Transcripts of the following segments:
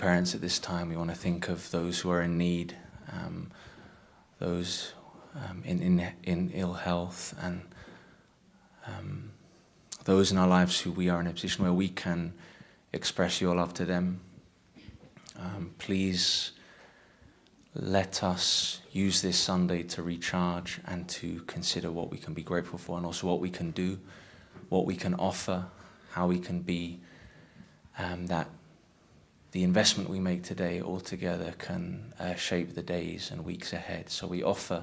parents at this time. We want to think of those who are in need, those in ill health, and those in our lives who we are in a position where we can express your love to them. Please let us use this Sunday to recharge and to consider what we can be grateful for, and also what we can do, what we can offer, how we can be, that the investment we make today altogether can shape the days and weeks ahead. So we offer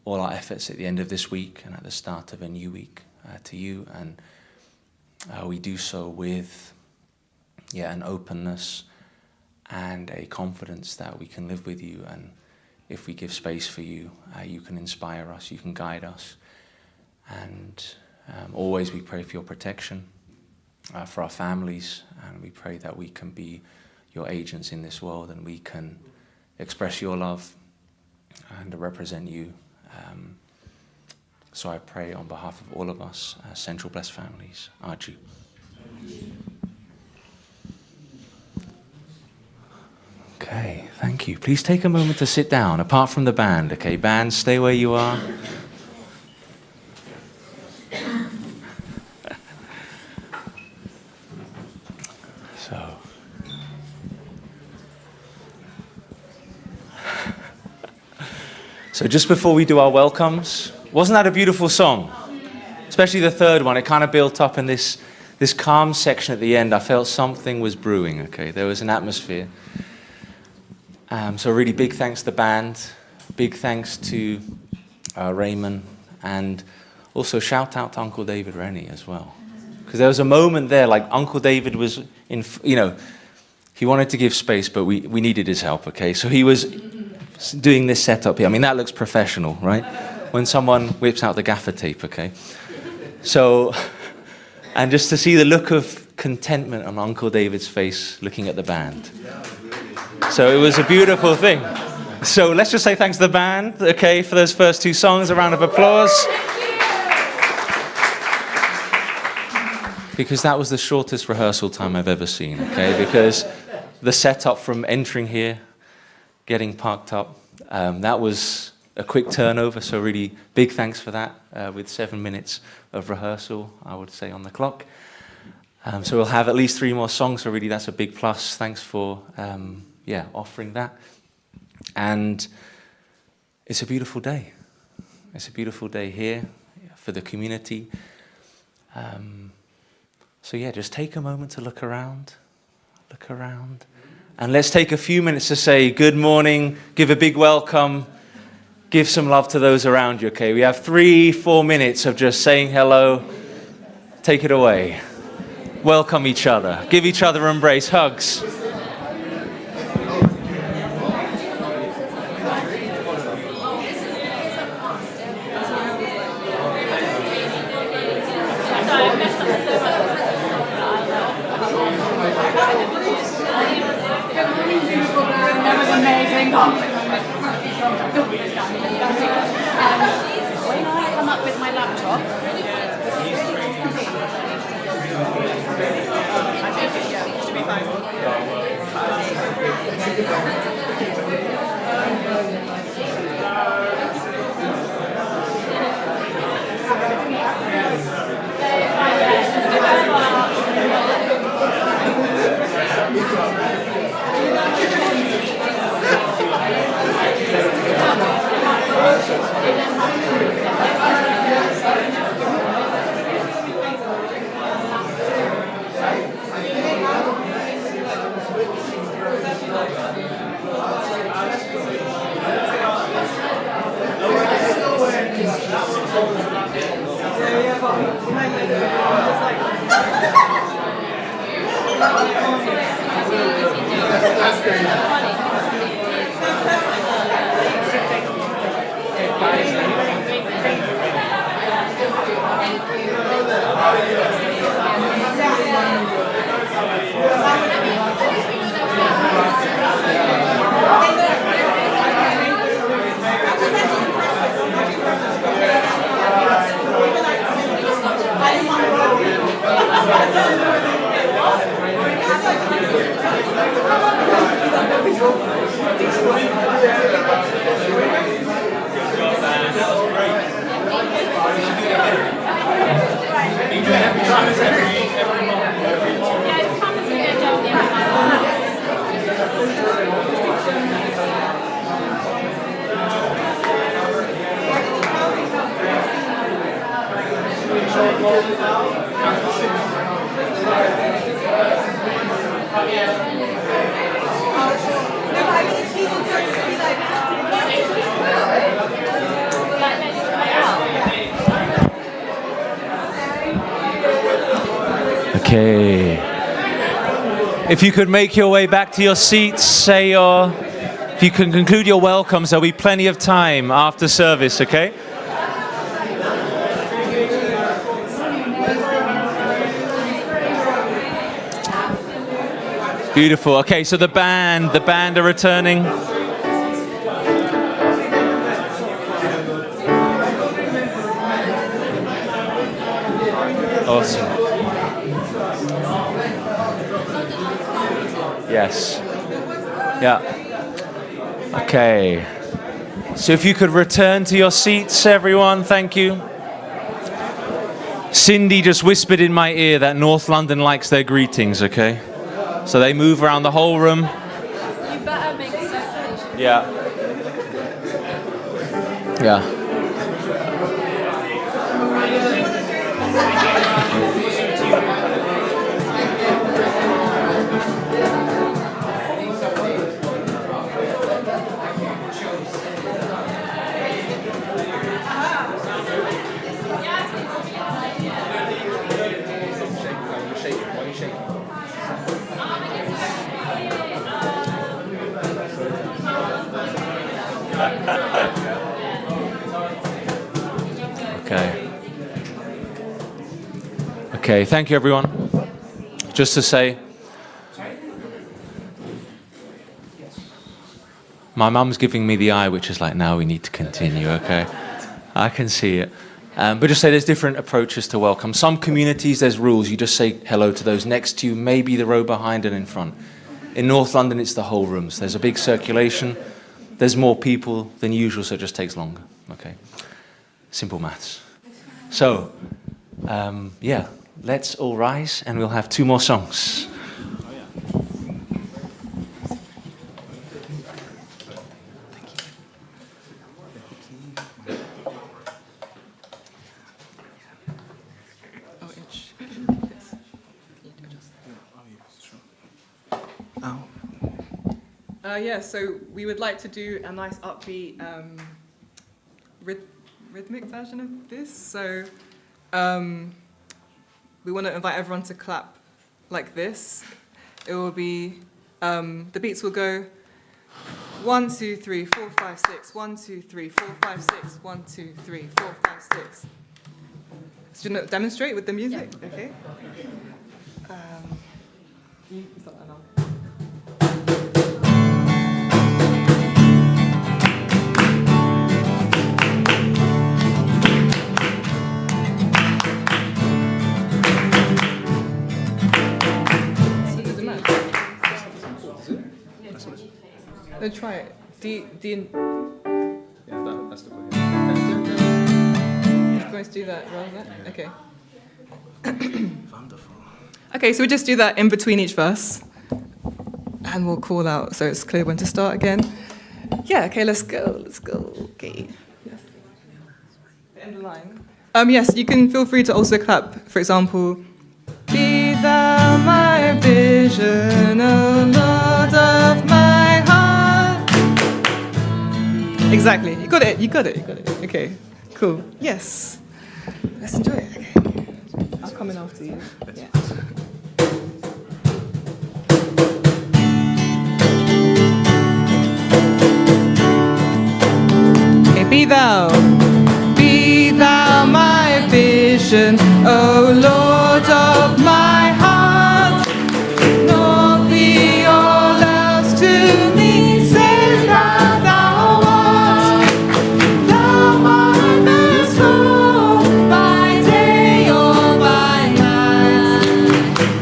all our efforts at the end of this week and at the start of a new week to you, and we do so with an openness and a confidence that we can live with you, and if we give space for you, you can inspire us, you can guide us, and always we pray for your protection for our families, and we pray that we can be your agents in this world, and we can express your love and represent you. So I pray on behalf of all of us, Central Blessed Families, Arju. Okay, thank you. Please take a moment to sit down, apart from the band. Okay, band, stay where you are. So just before we do our welcomes, wasn't that a beautiful song? Especially the third one. It kind of built up in this calm section at the end. I felt something was brewing, okay? There was an atmosphere. So really big thanks to the band. Big thanks to Raymond. And also shout out to Uncle David Rennie as well. Because there was a moment there, like Uncle David was in, he wanted to give space, but we needed his help, okay? So he was doing this setup here. I mean, that looks professional, right? When someone whips out the gaffer tape, okay? So, and just to see the look of contentment on Uncle David's face looking at the band. So it was a beautiful thing. So let's just say thanks to the band, okay, for those first two songs. A round of applause. Because that was the shortest rehearsal time I've ever seen, okay? Because the setup from entering here, getting parked up, that was a quick turnover, so really big thanks for that, with 7 minutes of rehearsal, I would say, on the clock. So we'll have at least 3 more songs, so really that's a big plus. Thanks for offering that. And it's a beautiful day. It's a beautiful day here for the community. So just take a moment to look around. And let's take a few minutes to say good morning, give a big welcome, give some love to those around you, okay? We have 3-4 minutes of just saying hello. Take it away. Welcome each other. Give each other an embrace, hugs. Okay. If you could make your way back to your seats, if you can conclude your welcomes, there'll be plenty of time after service, okay? Beautiful. Okay, so the band are returning. Awesome. Yes. Yeah. Okay. So if you could return to your seats, everyone, thank you. Cindy just whispered in my ear that North London likes their greetings, okay? So they move around the whole room. You better make a circulation. Yeah. Yeah. Okay, thank you everyone. Just to say, my mum's giving me the eye, which is like, now we need to continue, okay? I can see it. But just say there's different approaches to welcome. Some communities, there's rules. You just say hello to those next to you, maybe the row behind and in front. In North London, it's the whole room. So there's a big circulation. There's more people than usual, so it just takes longer, okay? Simple maths. So, yeah. Let's all rise and we'll have 2 more songs. Yeah, so we would like to do a nice upbeat rhythmic version of this. So we want to invite everyone to clap like this. It will be, the beats will go 1, 2, 3, 4, 5, 6, 1, 2, 3, 4, 5, 6, 1, 2, 3, 4, 5, 6. So you want to demonstrate with the music? Yeah. Okay. You start that now. Let's try it. D. Yeah, that's the point. You're supposed to do that rather than that? Okay. Wonderful. Okay, so we just do that in between each verse. And we'll call out so it's clear when to start again. Yeah, okay, let's go. Okay. Yes. End the line. Yes, you can feel free to also clap. For example, be thou my vision, O Lord of my heart. Exactly. You got it. Okay, cool. Yes. Let's enjoy it. Okay. I'll come in after you. Yeah. Okay, be thou my vision, O Lord of my heart. Nor be all else to me, save thou art. Thou art the soul, by day or by night.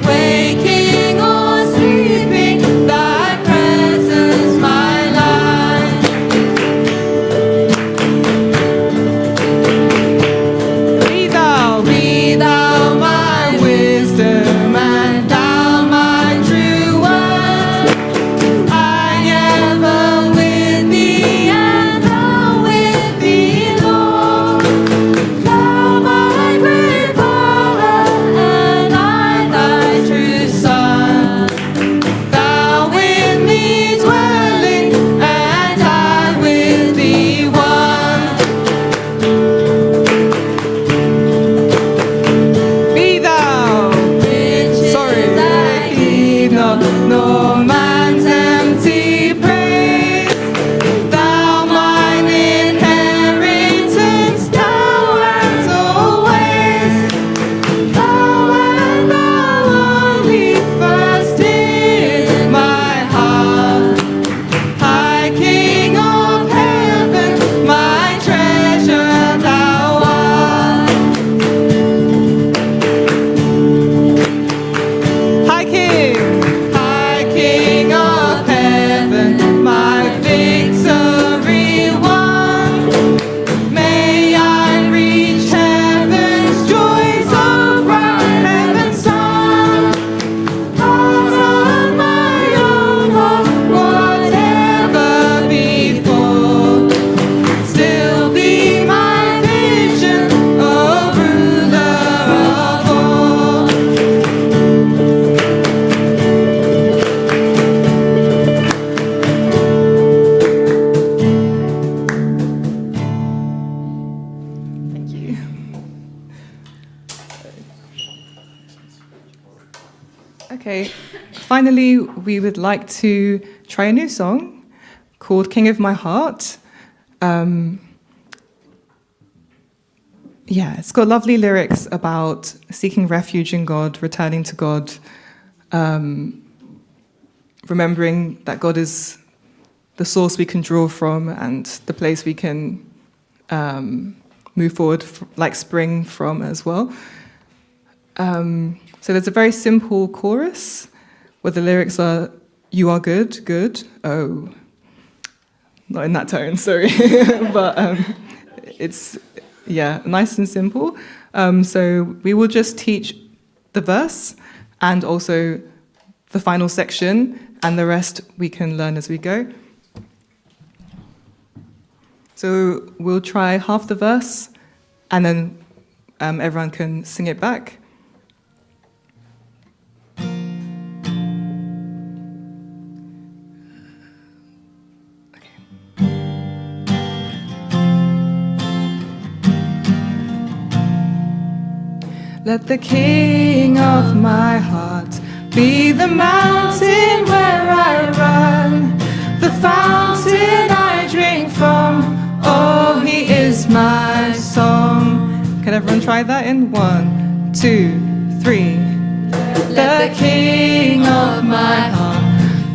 Waking or sleeping, thy presence finally, we would like to try a new song called King of My Heart. It's got lovely lyrics about seeking refuge in God, returning to God, remembering that God is the source we can draw from and the place we can move forward, like spring from as well. So there's a very simple chorus where the lyrics are, "You are good, good, oh." Not in that tone, sorry. But it's, nice and simple. So we will just teach the verse and also the final section, and the rest we can learn as we go. So we'll try half the verse, and then everyone can sing it back. Let the King of my heart be the mountain where I run, the fountain I drink from. Oh, he is my song. Can everyone try that in 1, 2, 3? Let the King of my heart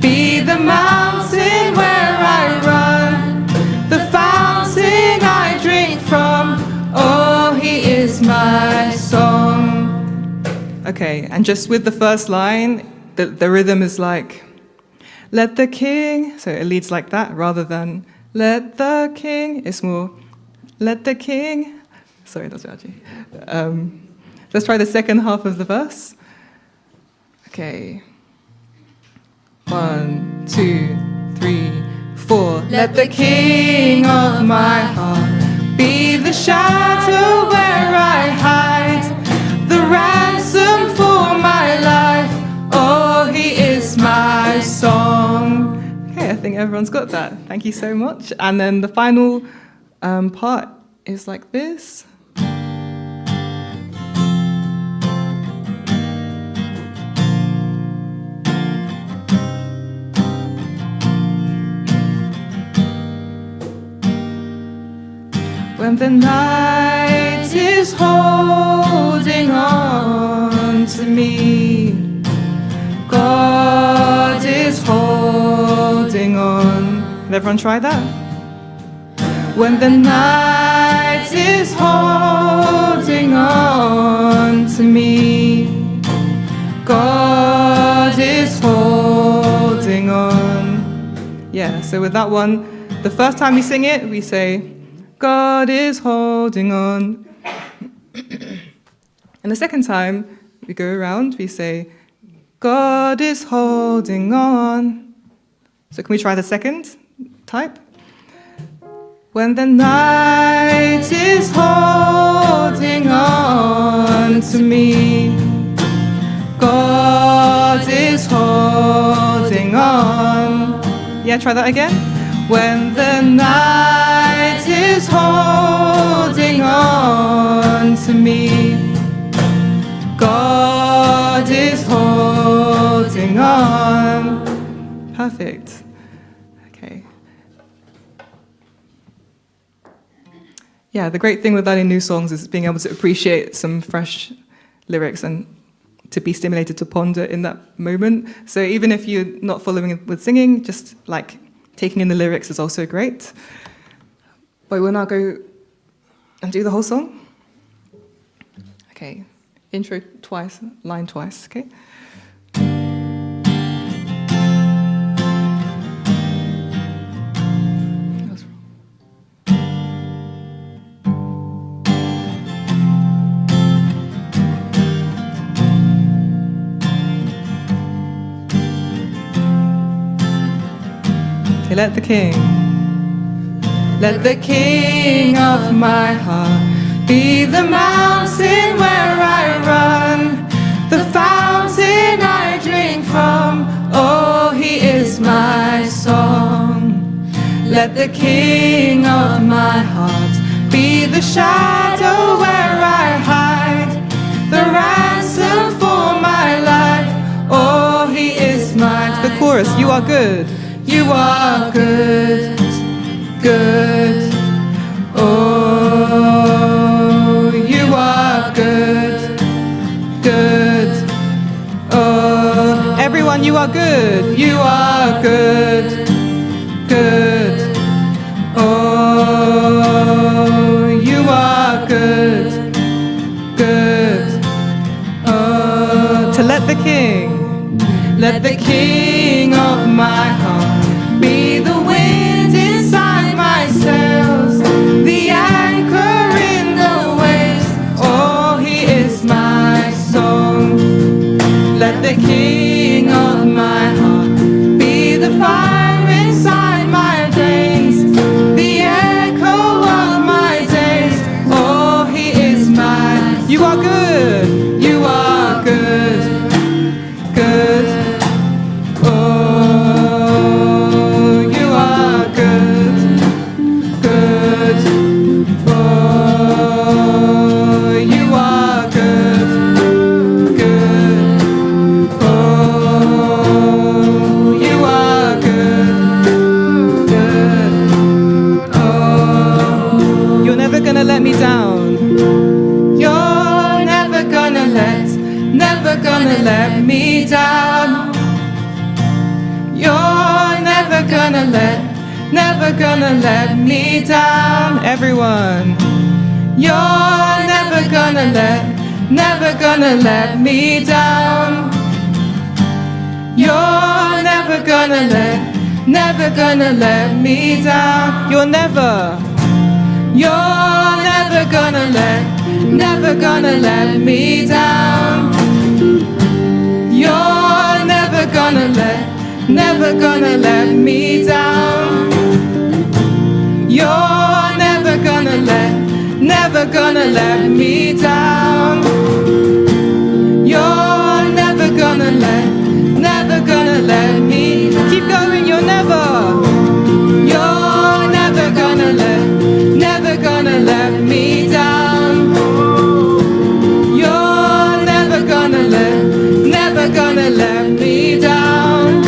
be the mountain where I run, the fountain I drink from. Oh, he is my song. Okay, and just with the first line, the rhythm is like, let the king, so it leads like that rather than let the king, it's more, let the king. Sorry, that's actually. Let's try the second half of the verse. Okay. 1, 2, 3, 4. Let the King of my heart be the shadow where I hide, the ransom for my life. Oh, he is my song. Okay, I think everyone's got that. Thank you so much. And then the final part is like this. When the night is holding on to me, God is holding on. Can everyone try that? When the night is holding on to me, God is holding on. Yeah, so with that one, the first time we sing it, we say, God is holding on. And the second time we go around, we say, God is holding on. So can we try the second type? When the night is holding on to me, God is holding on. Yeah, try that again. When the night is holding on to me, God is holding on. Perfect. Okay. Yeah, the great thing with learning new songs is being able to appreciate some fresh lyrics and to be stimulated to ponder in that moment. So even if you're not following with singing, just like taking in the lyrics is also great. But we'll now go and do the whole song. Okay, intro twice, line twice, okay? Okay, let the King of my heart be the mountain where I run, the fountain I drink from. Oh, he is my song. Let the King of my heart be the shadow where I hide, the ransom for my life. Oh, he is You are good. You are good. Good. Oh, you are good. Good. Oh, everyone, you are good. You are good. Good. Oh, you are good. Good. Oh, to let the King of my heart be the wind inside my sails, the anchor in the waves. Oh, he is my song. Let the King of my heart be the fire inside my veins, the echo of my days. Oh, he is mine. You are good. You are good. Good. Oh, you are good. Good. Oh, you are good. Good. Oh, you are good. Good. Oh, you're never gonna let me down. You're never gonna let me down. You're never gonna let me down. Everyone. You're never gonna let me down. You're never gonna let me down. You're never gonna let me down. You're never gonna let me down. You're never gonna let me down. You're never gonna let me down. Keep going, you're never gonna let me down. You're never gonna let me down.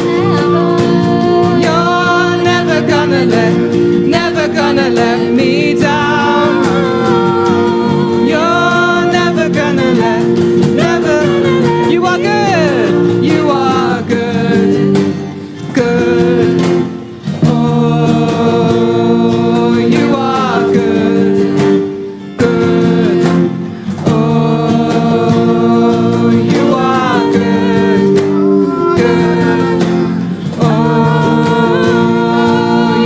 You're never gonna let me down. You're never gonna you are good. You are good. Good. Oh, you are good. Good. Oh, you are good. Good. Oh,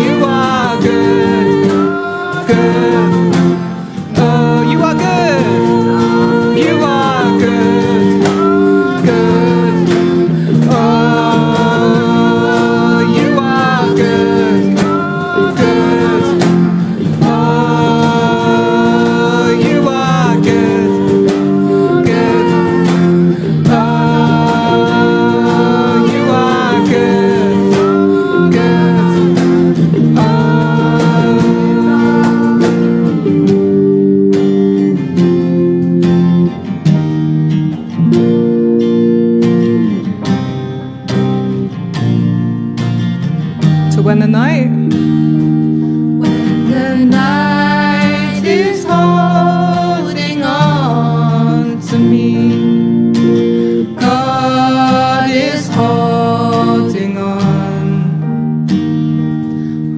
you are good. Good. Oh, you are good. You are good. Good. Oh, you are good. Good. Oh, you are good. Good. Oh, you are good. Good. To when the night is holding on to me, God is holding on.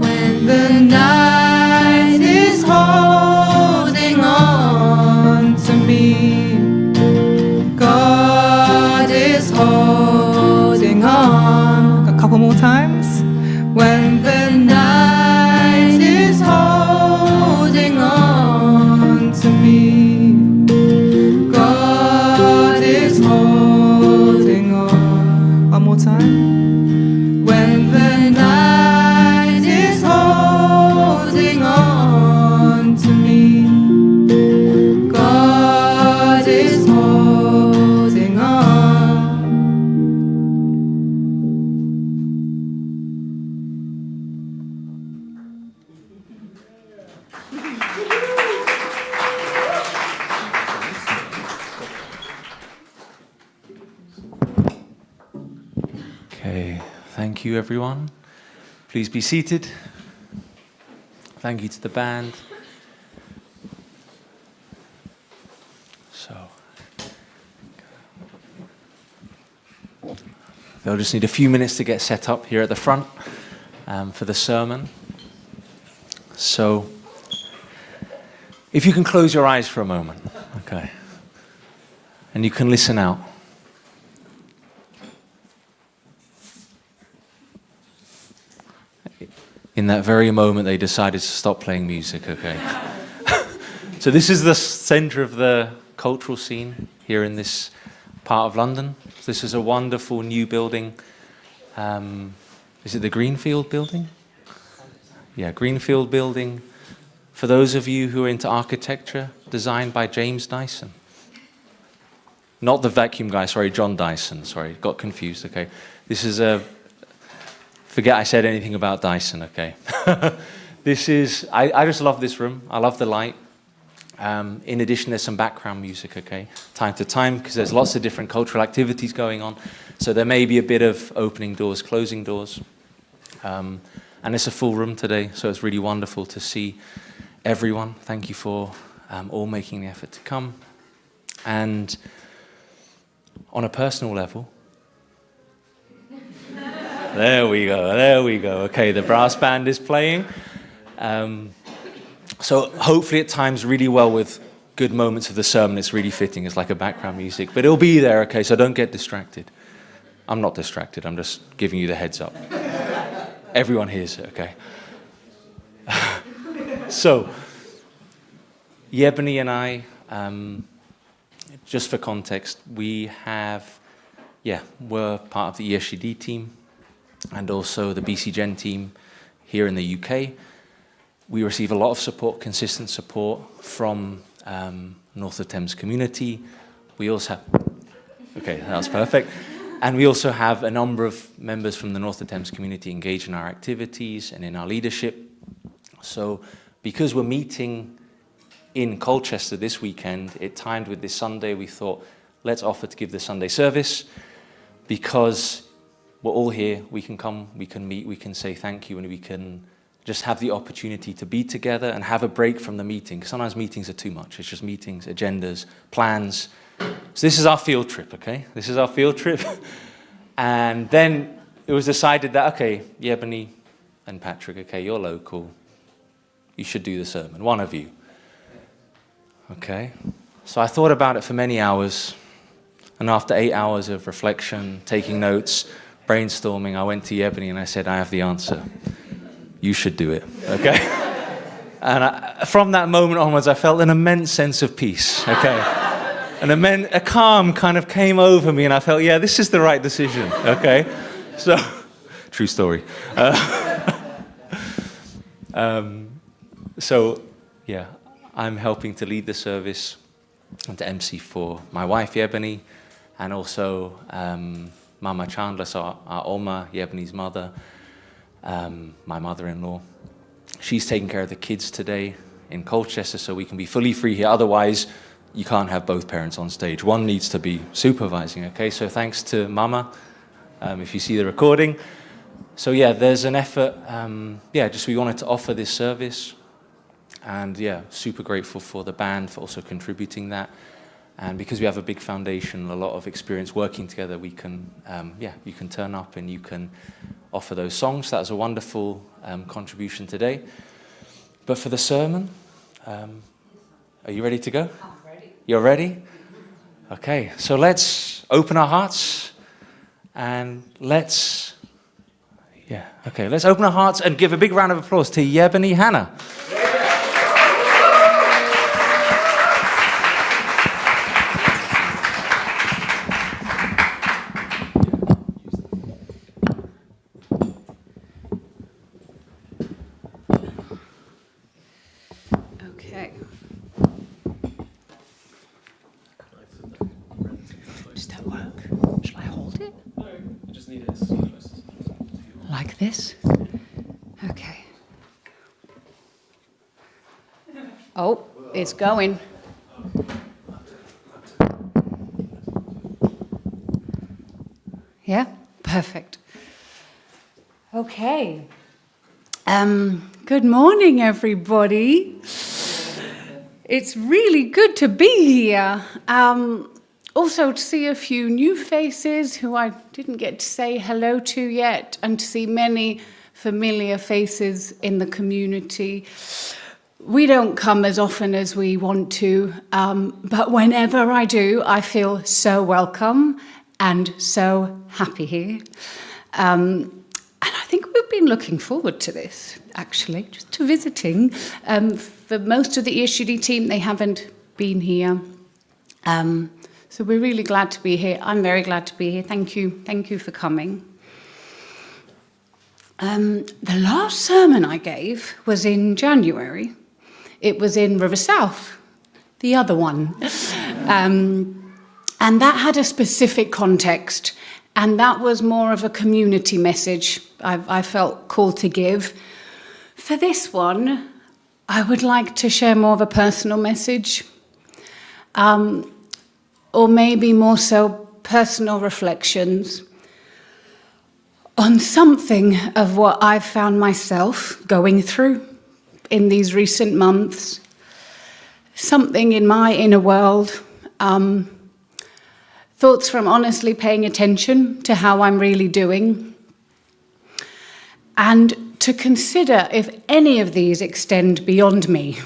When the night is holding on to me, God is holding on. A couple more times. When the night is holding on to me, God is holding on. One more time. When the night is holding on to me, God is holding on. Okay, thank Thank you, everyone. Please be seated. Thank you to the band. So, they'll just need a few minutes to get set up here at the front for the sermon. So, if you can close your eyes for a moment, okay, and you can listen out. In that very moment, they decided to stop playing music, okay? So this is the center of the cultural scene here in this part of London. This is a wonderful new building. Is it the Greenfield building? Yeah, Greenfield building. For those of you who are into architecture, designed by James Dyson. Not the vacuum guy, sorry, John Dyson, sorry, got confused, okay. This is a... Forget I said anything about Dyson, okay. This is, I just love this room. I love the light. In addition, there's some background music, okay, time to time, because there's lots of different cultural activities going on. So there may be a bit of opening doors, closing doors. And it's a full room today, so it's really wonderful to see everyone. Thank you for all making the effort to come. And on a personal level, there we go. Okay, the brass band is playing. So hopefully it times really well with good moments of the sermon. It's really fitting. It's like a background music. But it'll be there, okay, so don't get distracted. I'm not distracted. I'm just giving you the heads up. Everyone hears it, okay? So, Yebony and I, just for context, we're part of the ESGD team and also the BC Gen team here in the UK. We receive a lot of support, consistent support from North of Thames community. We also have, okay, that's perfect. And we also have a number of members from the North of Thames community engaged in our activities and in our leadership. So because we're meeting in Colchester this weekend, it timed with this Sunday. We thought, let's offer to give the Sunday service because we're all here, we can come, we can meet, we can say thank you, and we can just have the opportunity to be together and have a break from the meeting. Because sometimes meetings are too much. It's just meetings, agendas, plans. So this is our field trip, okay? This is our field trip. And then it was decided that, okay, Yebony and Patrick, okay, you're local. You should do the sermon, one of you. Okay? So I thought about it for many hours. And after 8 hours of reflection, taking notes, brainstorming, I went to Yebony and I said, I have the answer. You should do it, okay? And from that moment onwards, I felt an immense sense of peace, okay? A calm kind of came over me and I felt, yeah, this is the right decision, okay? So, true story. So, yeah, I'm helping to lead the service and to MC for my wife, Yebony, and also Mama Chandler, so our Oma, Yebony's mother, my mother-in-law. She's taking care of the kids today in Colchester, so we can be fully free here. Otherwise, you can't have both parents on stage. One needs to be supervising, okay? So thanks to Mama, if you see the recording. So yeah, there's an effort. Just we wanted to offer this service. And yeah, super grateful for the band for also contributing that. And because we have a big foundation, a lot of experience working together, we can, you can turn up and you can offer those songs. That was a wonderful contribution today. But for the sermon, are you ready to go? I'm ready. You're ready? Okay, so let's open our hearts and let's open our hearts and give a big round of applause to Yebony Hannah. Okay. Does that work? Shall I hold it? No, I just need it as close as possible to you. Like this? Okay. Oh, it's going. Yeah? Perfect. Okay. Good morning, everybody. It's really good to be here. Also to see a few new faces who I didn't get to say hello to yet, and to see many familiar faces in the community. We don't come as often as we want to, but whenever I do, I feel so welcome and so happy here. And I think we've been looking forward to this, actually, just to visiting. For most of the ESUD team, they haven't been here. So we're really glad to be here. I'm very glad to be here. Thank you for coming. The last sermon I gave was in January. It was in River South, the other one. And that had a specific context, and that was more of a community message I felt called to give. For this one, I would like to share more of a personal message, or maybe more so personal reflections on something of what I've found myself going through in these recent months, something in my inner world, thoughts from honestly paying attention to how I'm really doing, and to consider if any of these extend beyond me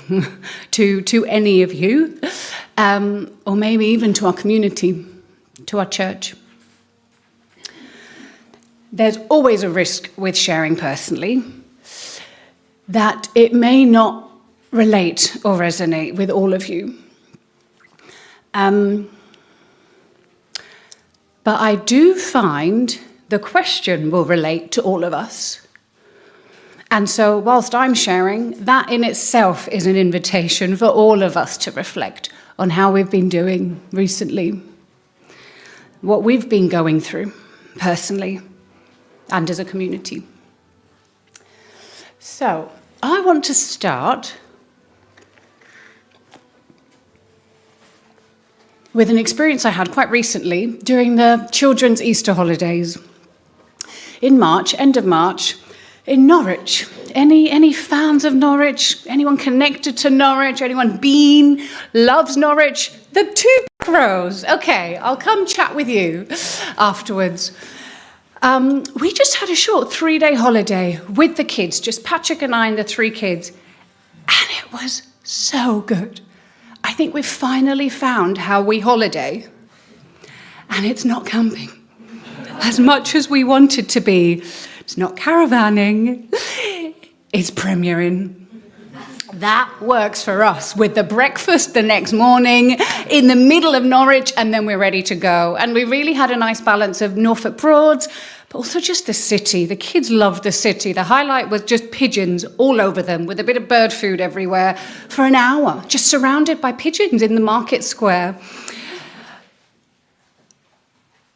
to any of you, or maybe even to our community, to our church. There's always a risk with sharing personally that it may not relate or resonate with all of you. But I do find the question will relate to all of us. And so whilst I'm sharing, that in itself is an invitation for all of us to reflect on how we've been doing recently, what we've been going through personally and as a community. So I want to start with an experience I had quite recently during the children's Easter holidays in March, end of March, in Norwich. Any fans of Norwich? Anyone connected to Norwich? Anyone been? Loves Norwich? The two back rows. Okay, I'll come chat with you afterwards. We just had a short 3-day holiday with the kids, just Patrick and I and the 3 kids, and it was so good. I think we've finally found how we holiday, and it's not camping as much as we want it to be. It's not caravanning, it's premiering. That works for us, with the breakfast the next morning in the middle of Norwich, and then we're ready to go. And we really had a nice balance of Norfolk Broads, but also just the city. The kids loved the city. The highlight was just pigeons all over them, with a bit of bird food everywhere for an hour, just surrounded by pigeons in the market square.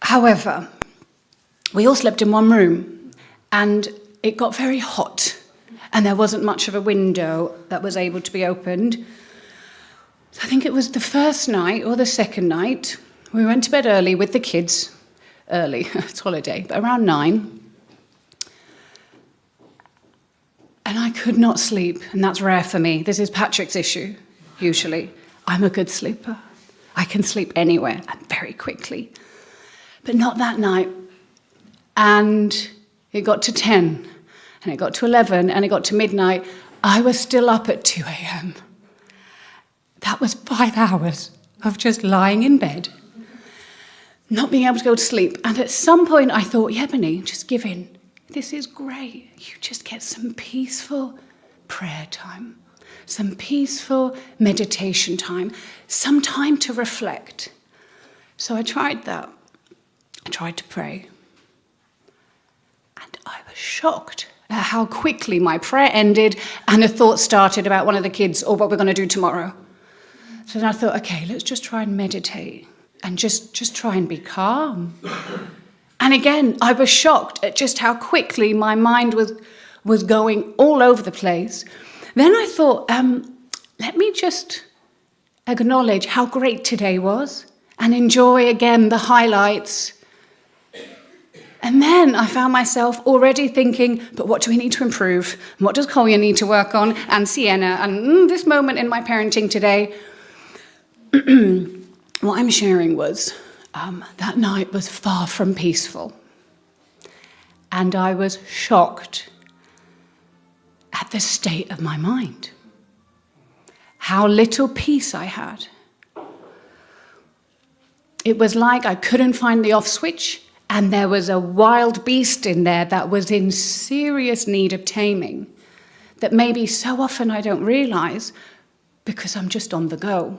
However, we all slept in one room, and it got very hot, and there wasn't much of a window that was able to be opened. So I think it was the first night or the second night. We went to bed early with the kids. Early, it's holiday, but around 9. And I could not sleep, and that's rare for me. This is Patrick's issue, usually. I'm a good sleeper. I can sleep anywhere and very quickly. But not that night. And it got to 10, and it got to 11, and it got to midnight. I was still up at 2 a.m. That was 5 hours of just lying in bed, not being able to go to sleep. And at some point I thought, Yebony, just give in. This is great. You just get some peaceful prayer time, some peaceful meditation time, some time to reflect. So I tried that. I tried to pray. And I was shocked at how quickly my prayer ended and a thought started about one of the kids or what we're going to do tomorrow. So then I thought, okay, let's just try and meditate and just try and be calm. And again, I was shocked at just how quickly my mind was going all over the place. Then I thought, let me just acknowledge how great today was and enjoy again the highlights. And then I found myself already thinking, but what do we need to improve? What does Collier need to work on? And Sienna, and this moment in my parenting today. What I'm sharing was that night was far from peaceful. And I was shocked at the state of my mind. How little peace I had. It was like I couldn't find the off switch, and there was a wild beast in there that was in serious need of taming, that maybe so often I don't realize because I'm just on the go.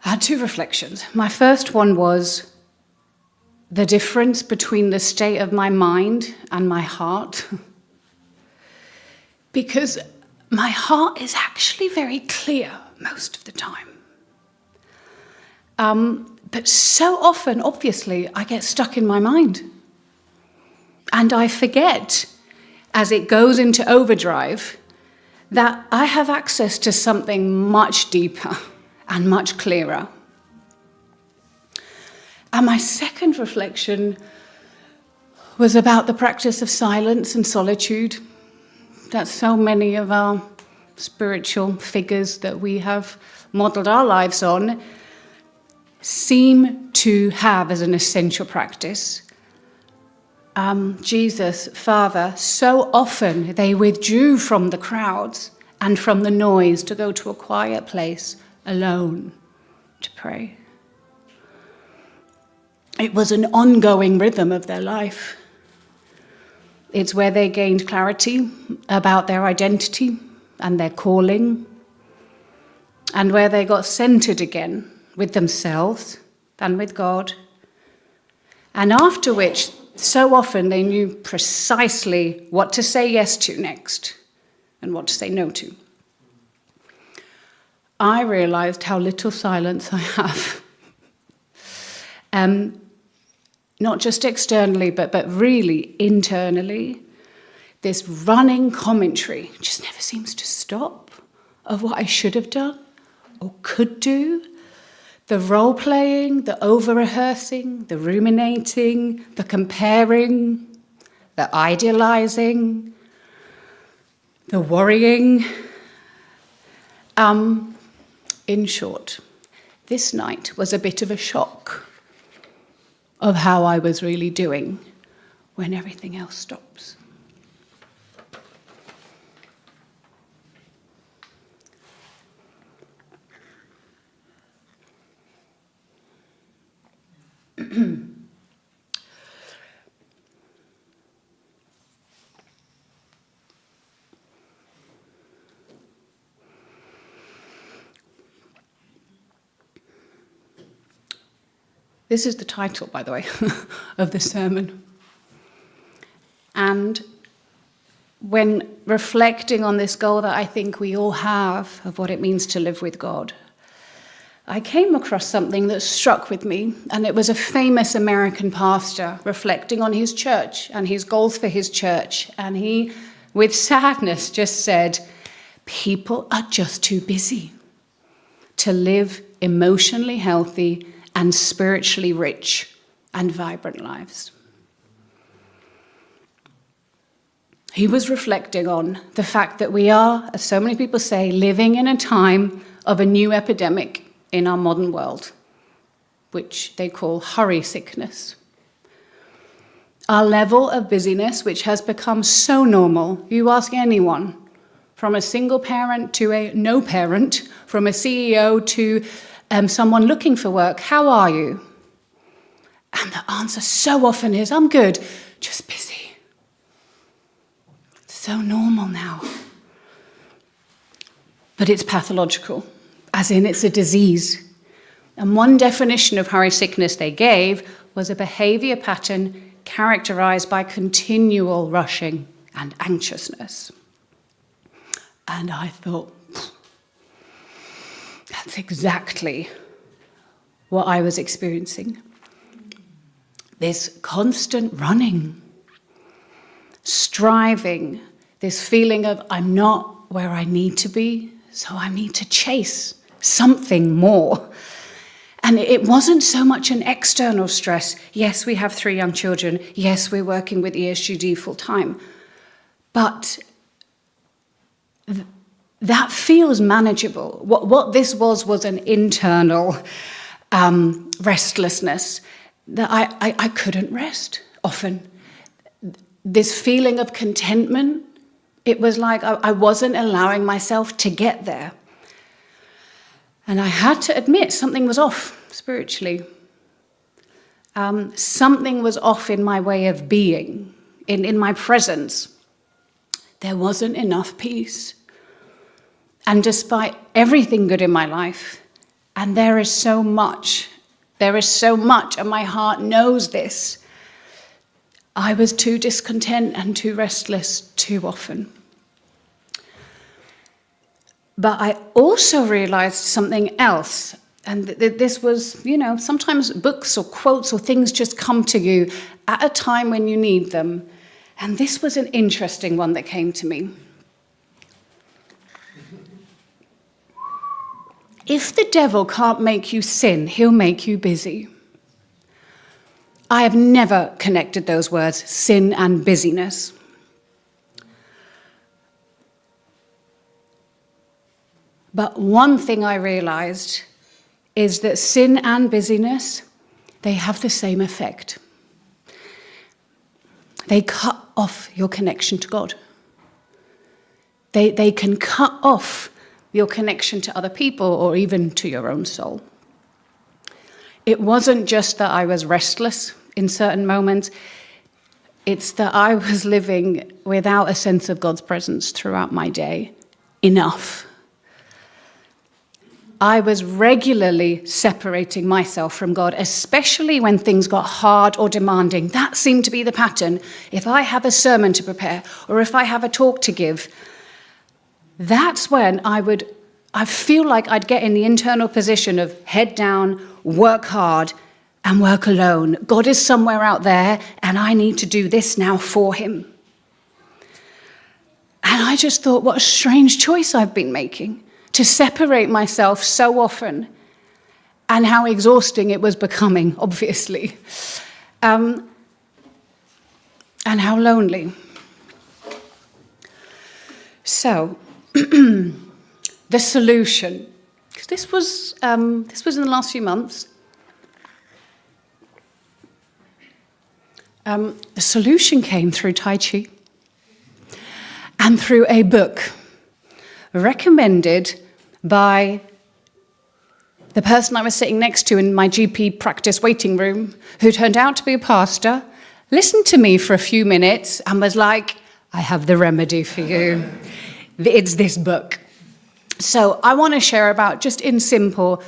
I had two reflections. My first one was the difference between the state of my mind and my heart. Because my heart is actually very clear most of the time. But so often, obviously, I get stuck in my mind. And I forget, as it goes into overdrive, that I have access to something much deeper and much clearer. And my second reflection was about the practice of silence and solitude that so many of our spiritual figures that we have modeled our lives on seem to have as an essential practice. Jesus, Father, so often they withdrew from the crowds and from the noise to go to a quiet place alone to pray. It was an ongoing rhythm of their life. It's where they gained clarity about their identity and their calling, and where they got centered again with themselves and with God, and after which, so often they knew precisely what to say yes to next and what to say no to. I realized how little silence I have. Not just externally, but really internally. This running commentary just never seems to stop of what I should have done or could do. The role-playing, the over-rehearsing, the ruminating, the comparing, the idealizing, the worrying. In short, this night was a bit of a shock of how I was really doing when everything else stops. This is the title, by the way, of the sermon. And when reflecting on this goal that I think we all have of what it means to live with God, I came across something that struck with me, and it was a famous American pastor reflecting on his church and his goals for his church. And he, with sadness, just said, people are just too busy to live emotionally healthy and spiritually rich and vibrant lives. He was reflecting on the fact that we are, as so many people say, living in a time of a new epidemic in our modern world, which they call hurry sickness. Our level of busyness, which has become so normal, you ask anyone, from a single parent to a no parent, from a CEO to someone looking for work, how are you? And the answer so often is, I'm good, just busy. It's so normal now. But it's pathological, as in it's a disease. And one definition of hurry sickness they gave was a behavior pattern characterized by continual rushing and anxiousness. And I thought, that's exactly what I was experiencing. This constant running, striving, this feeling of I'm not where I need to be, so I need to chase something more. And it wasn't so much an external stress. Yes, we have 3 young children. Yes, we're working with ESGD full time. But that feels manageable. What this was an internal restlessness that I couldn't rest often. This feeling of contentment, it was like I wasn't allowing myself to get there. And I had to admit something was off spiritually. Something was off in my way of being, in my presence. There wasn't enough peace. And despite everything good in my life, and there is so much, and my heart knows this, I was too discontent and too restless too often. But I also realized something else, and this was, sometimes books or quotes or things just come to you at a time when you need them. And this was an interesting one that came to me. If the devil can't make you sin, he'll make you busy. I have never connected those words, sin and busyness. But one thing I realized is that sin and busyness, they have the same effect. They cut off your connection to God. They can cut off your connection to other people or even to your own soul. It wasn't just that I was restless in certain moments. It's that I was living without a sense of God's presence throughout my day. Enough. I was regularly separating myself from God, especially when things got hard or demanding. That seemed to be the pattern. If I have a sermon to prepare or if I have a talk to give, that's when I feel like I'd get in the internal position of head down, work hard, and work alone. God is somewhere out there, and I need to do this now for him. And I just thought, what a strange choice I've been making, to separate myself so often, and how exhausting it was becoming, obviously, and how lonely. So, the solution, because this was in the last few months. The solution came through Tai Chi and through a book recommended by the person I was sitting next to in my GP practice waiting room, who turned out to be a pastor, listened to me for a few minutes and was like, I have the remedy for you. It's this book. So I want to share about, just in simple,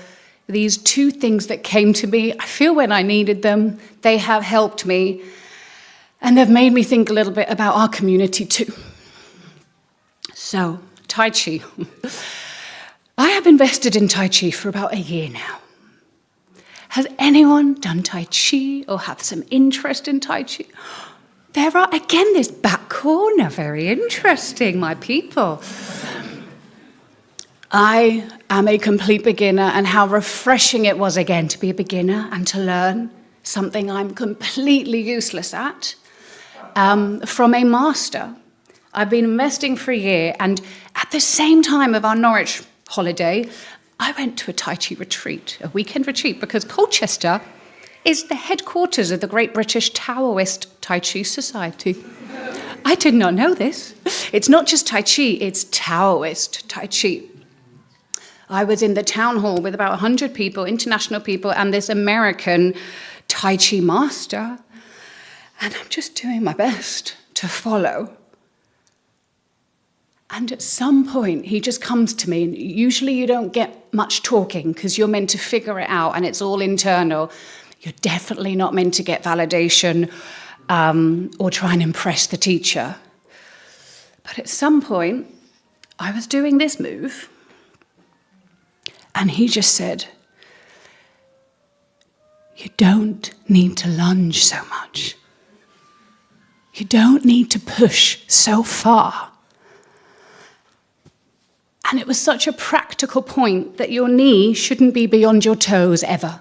these 2 things that came to me. I feel when I needed them, they have helped me. And they've made me think a little bit about our community too. So, Tai Chi. I have invested in Tai Chi for about a year now. Has anyone done Tai Chi or have some interest in Tai Chi? There are, again, this back corner, very interesting, my people. I am a complete beginner, and how refreshing it was again to be a beginner and to learn something I'm completely useless at. From a master. I've been investing for a year, and at the same time of our Norwich holiday, I went to a Tai Chi retreat, a weekend retreat, because Colchester is the headquarters of the Great British Taoist Tai Chi Society. I did not know this. It's not just Tai Chi, it's Taoist Tai Chi. I was in the town hall with about 100 people, international people, and this American Tai Chi master. And I'm just doing my best to follow. And at some point, he just comes to me. And usually you don't get much talking because you're meant to figure it out and it's all internal. You're definitely not meant to get validation or try and impress the teacher. But at some point, I was doing this move. And he just said, you don't need to lunge so much. You don't need to push so far. And it was such a practical point that your knee shouldn't be beyond your toes ever.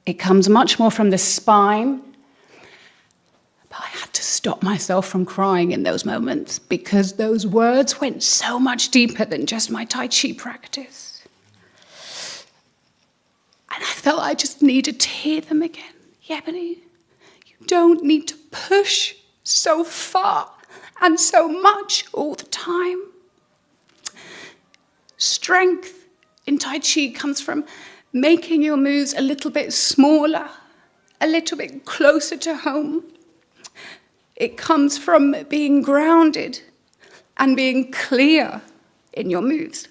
It comes much more from the spine. But I had to stop myself from crying in those moments because those words went so much deeper than just my Tai Chi practice. And I felt I just needed to hear them again. Yebony, you don't need to push so far and so much all the time. Strength in Tai Chi comes from making your moves a little bit smaller, a little bit closer to home. It comes from being grounded and being clear in your moves.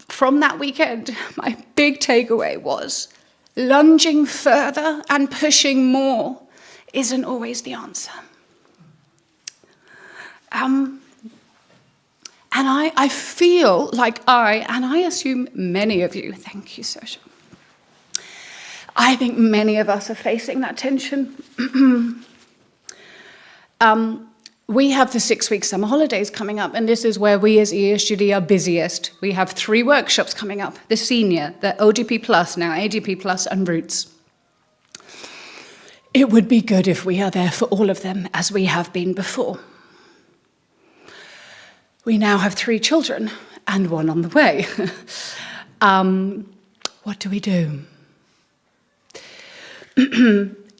From that weekend, my big takeaway was lunging further and pushing more isn't always the answer. And I feel like I assume many of you, thank you, Sasha, I think many of us are facing that tension. We have the 6-week summer holidays coming up, and this is where we as ESGD are busiest. We have 3 workshops coming up, the senior, the ODP Plus, now ADP Plus, and Roots. It would be good if we are there for all of them, as we have been before. We now have 3 children, and 1 on the way. What do we do?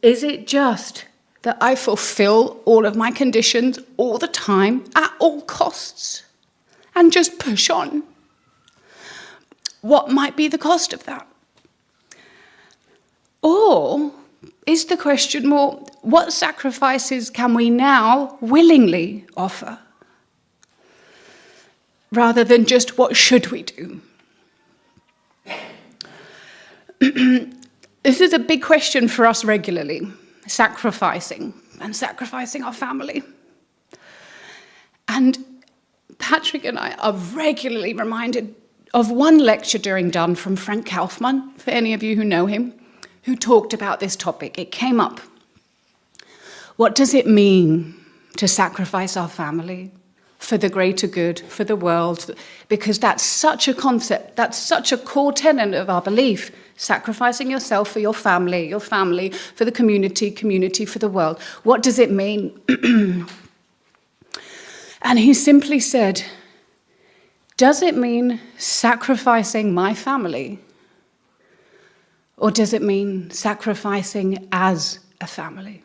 Is it just that I fulfill all of my conditions all the time, at all costs, and just push on? What might be the cost of that? Or is the question more, what sacrifices can we now willingly offer? Rather than just what should we do? This is a big question for us regularly, sacrificing our family. And Patrick and I are regularly reminded of one lecture during Done from Frank Kaufmann, for any of you who know him, who talked about this topic. It came up. What does it mean to sacrifice our family for the greater good, for the world? Because that's such a concept, that's such a core tenet of our belief. Sacrificing yourself for your family for the community for the world. What does it mean? And he simply said, does it mean sacrificing my family? Or does it mean sacrificing as a family?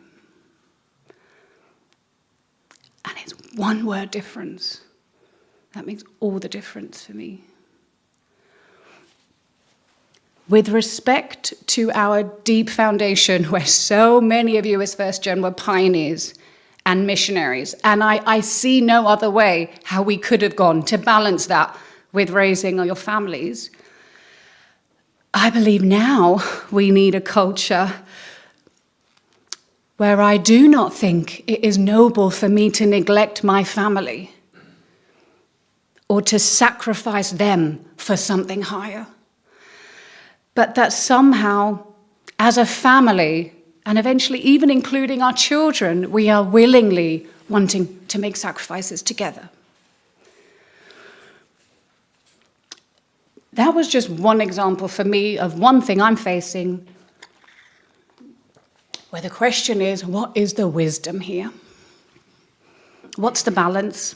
And it's one word difference. That makes all the difference for me. With respect to our deep foundation, where so many of you as First Gen were pioneers and missionaries, and I see no other way how we could have gone to balance that with raising your families, I believe now we need a culture where I do not think it is noble for me to neglect my family or to sacrifice them for something higher. But that somehow, as a family, and eventually even including our children, we are willingly wanting to make sacrifices together. That was just one example for me of one thing I'm facing, where the question is, what is the wisdom here? What's the balance?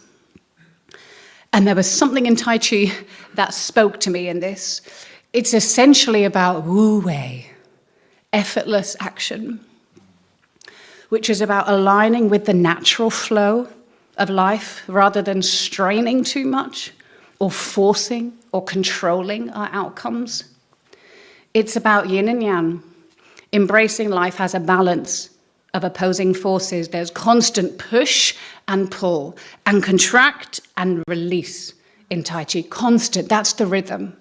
And there was something in Tai Chi that spoke to me in this. It's essentially about wu wei, effortless action, which is about aligning with the natural flow of life rather than straining too much or forcing or controlling our outcomes. It's about yin and yang, embracing life as a balance of opposing forces. There's constant push and pull and contract and release in Tai Chi. Constant, that's the rhythm.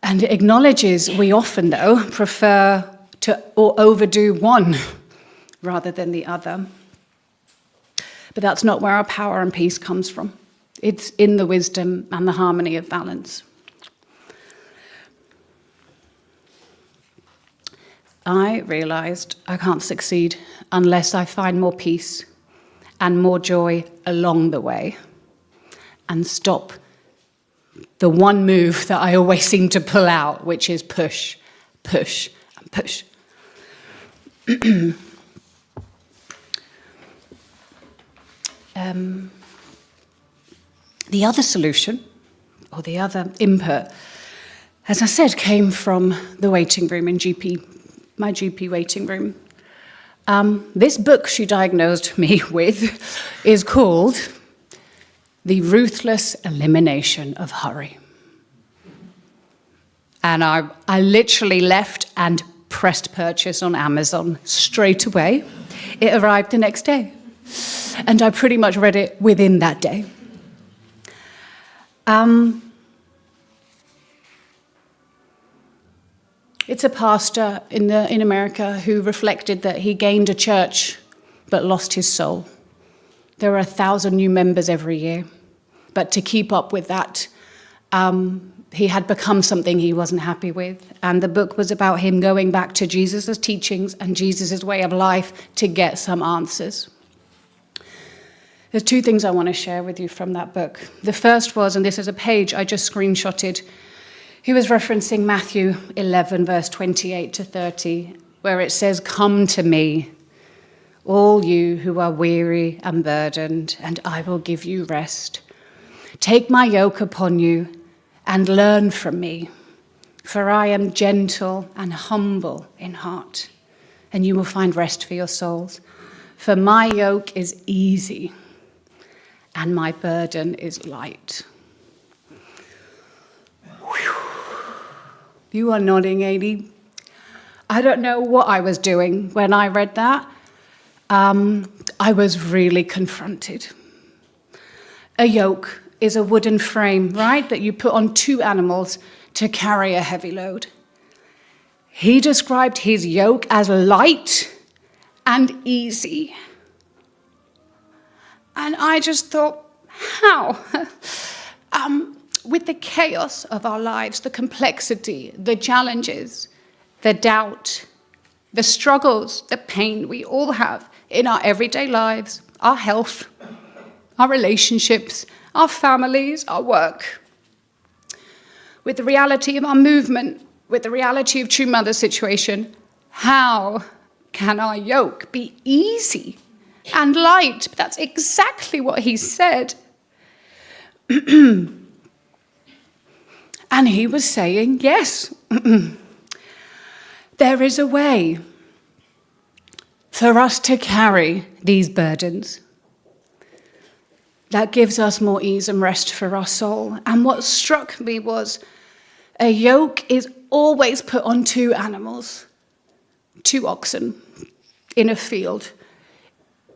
And it acknowledges we often, though, prefer to or overdo one rather than the other. But that's not where our power and peace comes from. It's in the wisdom and the harmony of balance. I realized I can't succeed unless I find more peace and more joy along the way and stop the one move that I always seem to pull out, which is push, push, and push. The other solution, or the other input, as I said, came from the waiting room in my GP waiting room. This book she diagnosed me with is called The Ruthless Elimination of Hurry. And I literally left and pressed purchase on Amazon straight away. It arrived the next day. And I pretty much read it within that day. It's a pastor in America who reflected that he gained a church but lost his soul. There are 1,000 new members every year. But to keep up with that, he had become something he wasn't happy with. And the book was about him going back to Jesus' teachings and Jesus' way of life to get some answers. There's two things I want to share with you from that book. The first was, and this is a page I just screenshotted, he was referencing Matthew 11, verse 28 to 30, where it says, "Come to me, all you who are weary and burdened, and I will give you rest. Take my yoke upon you and learn from me, for I am gentle and humble in heart, and you will find rest for your souls. For my yoke is easy and my burden is light." Whew. You are nodding, Adi. I don't know what I was doing when I read that. I was really confronted. A yoke is a wooden frame, right, that you put on two animals to carry a heavy load. He described his yoke as light and easy. And I just thought, how? With the chaos of our lives, the complexity, the challenges, the doubt, the struggles, the pain we all have in our everyday lives, our health, our relationships, our families, our work, with the reality of our movement, with the reality of True Mother's situation, how can our yoke be easy and light? But that's exactly what he said. And he was saying, yes, there is a way for us to carry these burdens that gives us more ease and rest for our soul. And what struck me was a yoke is always put on two animals, two oxen in a field.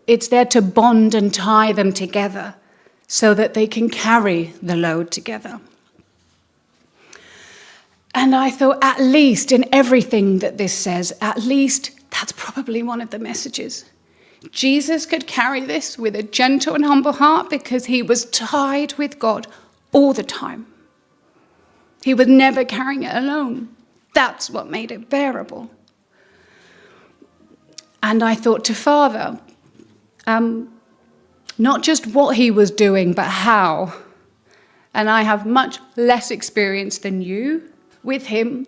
It's there to bond and tie them together so that they can carry the load together. And I thought, at least in everything that this says, at least that's probably one of the messages. Jesus could carry this with a gentle and humble heart because he was tied with God all the time. He was never carrying it alone. That's what made it bearable. And I thought to Father, not just what he was doing, but how. And I have much less experience than you with him,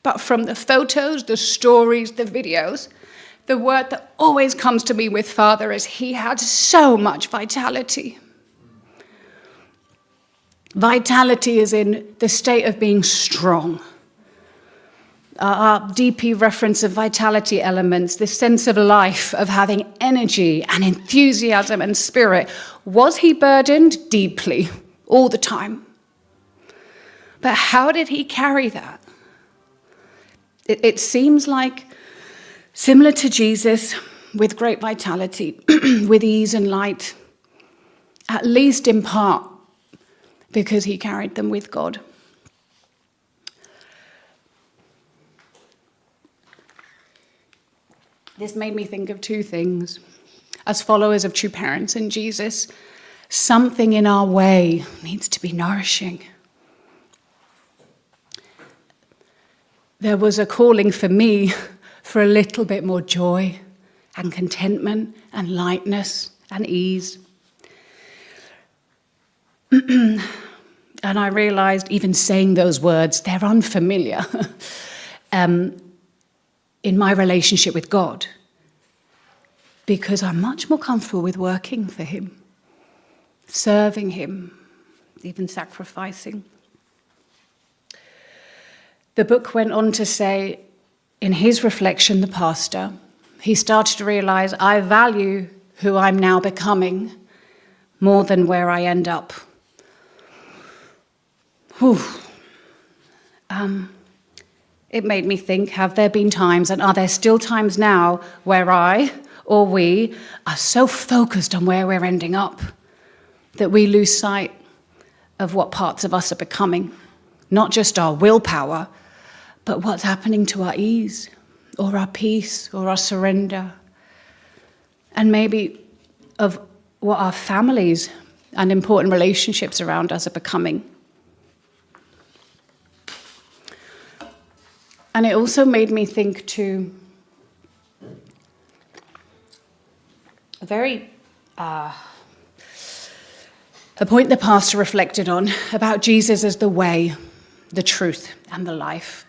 but from the photos, the stories, the videos, the word that always comes to me with Father is he had so much vitality. Vitality is in the state of being strong. Our DP reference of vitality elements, this sense of life, of having energy and enthusiasm and spirit. Was he burdened? Deeply, all the time. But how did he carry that? It seems like similar to Jesus, with great vitality, with ease and light, at least in part, because he carried them with God. This made me think of two things. As followers of true parents in Jesus, something in our way needs to be nourishing. There was a calling for me for a little bit more joy and contentment and lightness and ease. And I realized even saying those words, they're unfamiliar in my relationship with God, because I'm much more comfortable with working for him, serving him, even sacrificing. The book went on to say, in his reflection, the pastor, he started to realize, I value who I'm now becoming more than where I end up. It made me think, have there been times, and are there still times now, where I or we are so focused on where we're ending up that we lose sight of what parts of us are becoming, not just our willpower, but what's happening to our ease, or our peace, or our surrender, and maybe of what our families and important relationships around us are becoming. And it also made me think to a point the pastor reflected on about Jesus as the way, the truth, and the life.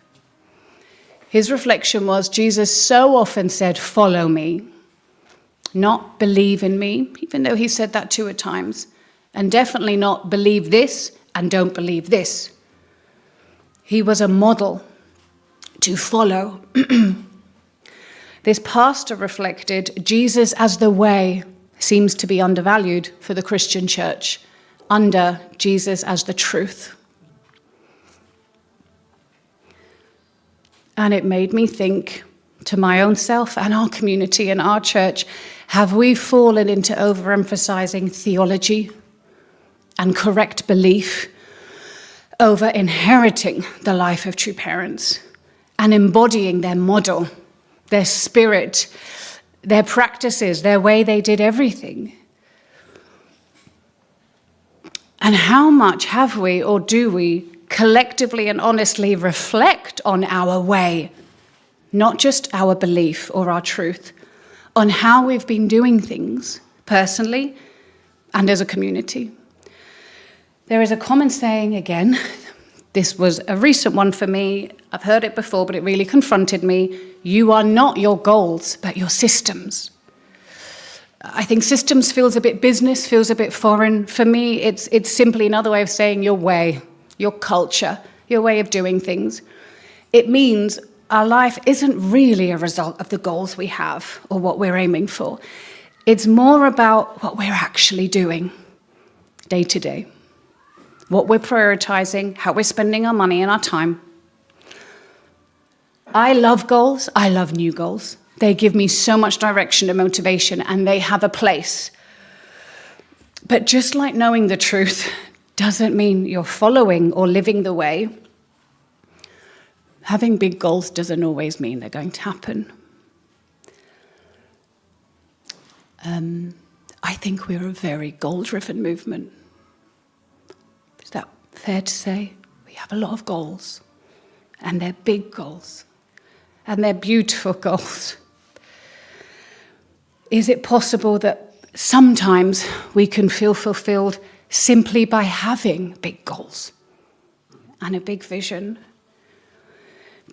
His reflection was, Jesus so often said, follow me, not believe in me, even though he said that 2 at times, and definitely not believe this and don't believe this. He was a model to follow. This pastor reflected, Jesus as the way seems to be undervalued for the Christian church, under Jesus as the truth. And it made me think to my own self and our community and our church, have we fallen into overemphasizing theology and correct belief over inheriting the life of true parents and embodying their model, their spirit, their practices, their way they did everything? And how much have we, or do we, collectively and honestly reflect on our way, not just our belief or our truth, on how we've been doing things personally and as a community? There is a common saying, again, this was a recent one for me, I've heard it before, but it really confronted me. You are not your goals, but your systems. I think systems feels a bit business, feels a bit foreign. For me, it's simply another way of saying your way, your culture, your way of doing things. It means our life isn't really a result of the goals we have or what we're aiming for. It's more about what we're actually doing day to day, what we're prioritizing, how we're spending our money and our time. I love goals. I love new goals. They give me so much direction and motivation, and they have a place. But just like knowing the truth doesn't mean you're following or living the way, having big goals doesn't always mean they're going to happen. I think we're a very goal-driven movement. Is that fair to say? We have a lot of goals, and they're big goals, and they're beautiful goals. Is it possible that sometimes we can feel fulfilled simply by having big goals and a big vision?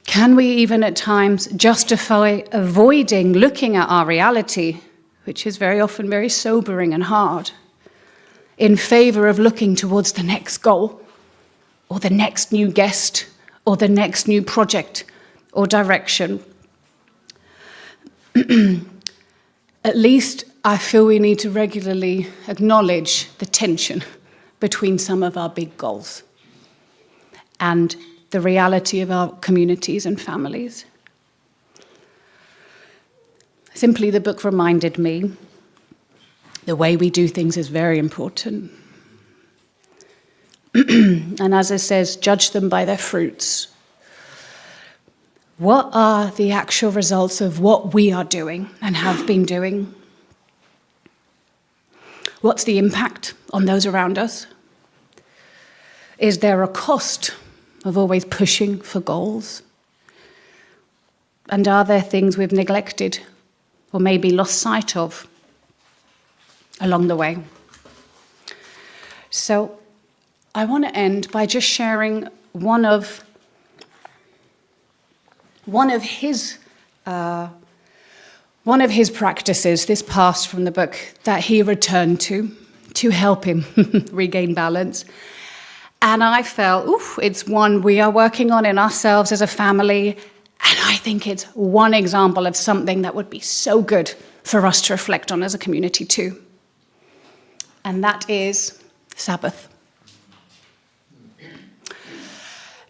Can we even at times justify avoiding looking at our reality, which is very often very sobering and hard, in favor of looking towards the next goal, or the next new guest, or the next new project or direction? At least I feel we need to regularly acknowledge the tension between some of our big goals and the reality of our communities and families. Simply, the book reminded me the way we do things is very important. And as it says, judge them by their fruits. What are the actual results of what we are doing and have been doing? What's the impact on those around us? Is there a cost of always pushing for goals? And are there things we've neglected or maybe lost sight of along the way? So I want to end by just sharing one of his practices, this past from the book, that he returned to help him regain balance. And I felt, it's one we are working on in ourselves as a family. And I think it's one example of something that would be so good for us to reflect on as a community too. And that is Sabbath.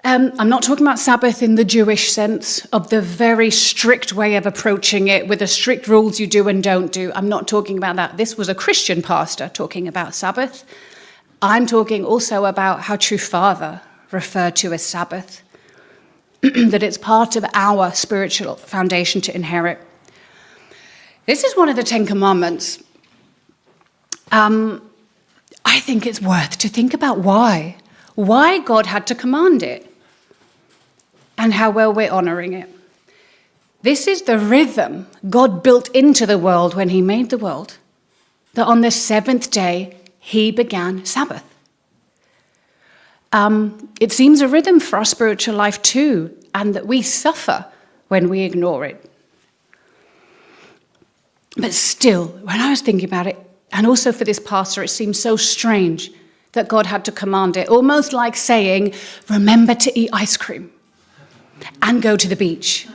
I'm not talking about Sabbath in the Jewish sense of the very strict way of approaching it with the strict rules you do and don't do. I'm not talking about that. This was a Christian pastor talking about Sabbath. I'm talking also about how True Father referred to as Sabbath, that it's part of our spiritual foundation to inherit. This is one of the Ten Commandments. I think it's worth to think about why God had to command it, and how well we're honoring it. This is the rhythm God built into the world when he made the world, that on the seventh day he began Sabbath. It seems a rhythm for our spiritual life too, and that we suffer when we ignore it. But still, when I was thinking about it, and also for this pastor, it seems so strange that God had to command it, almost like saying, remember to eat ice cream and go to the beach.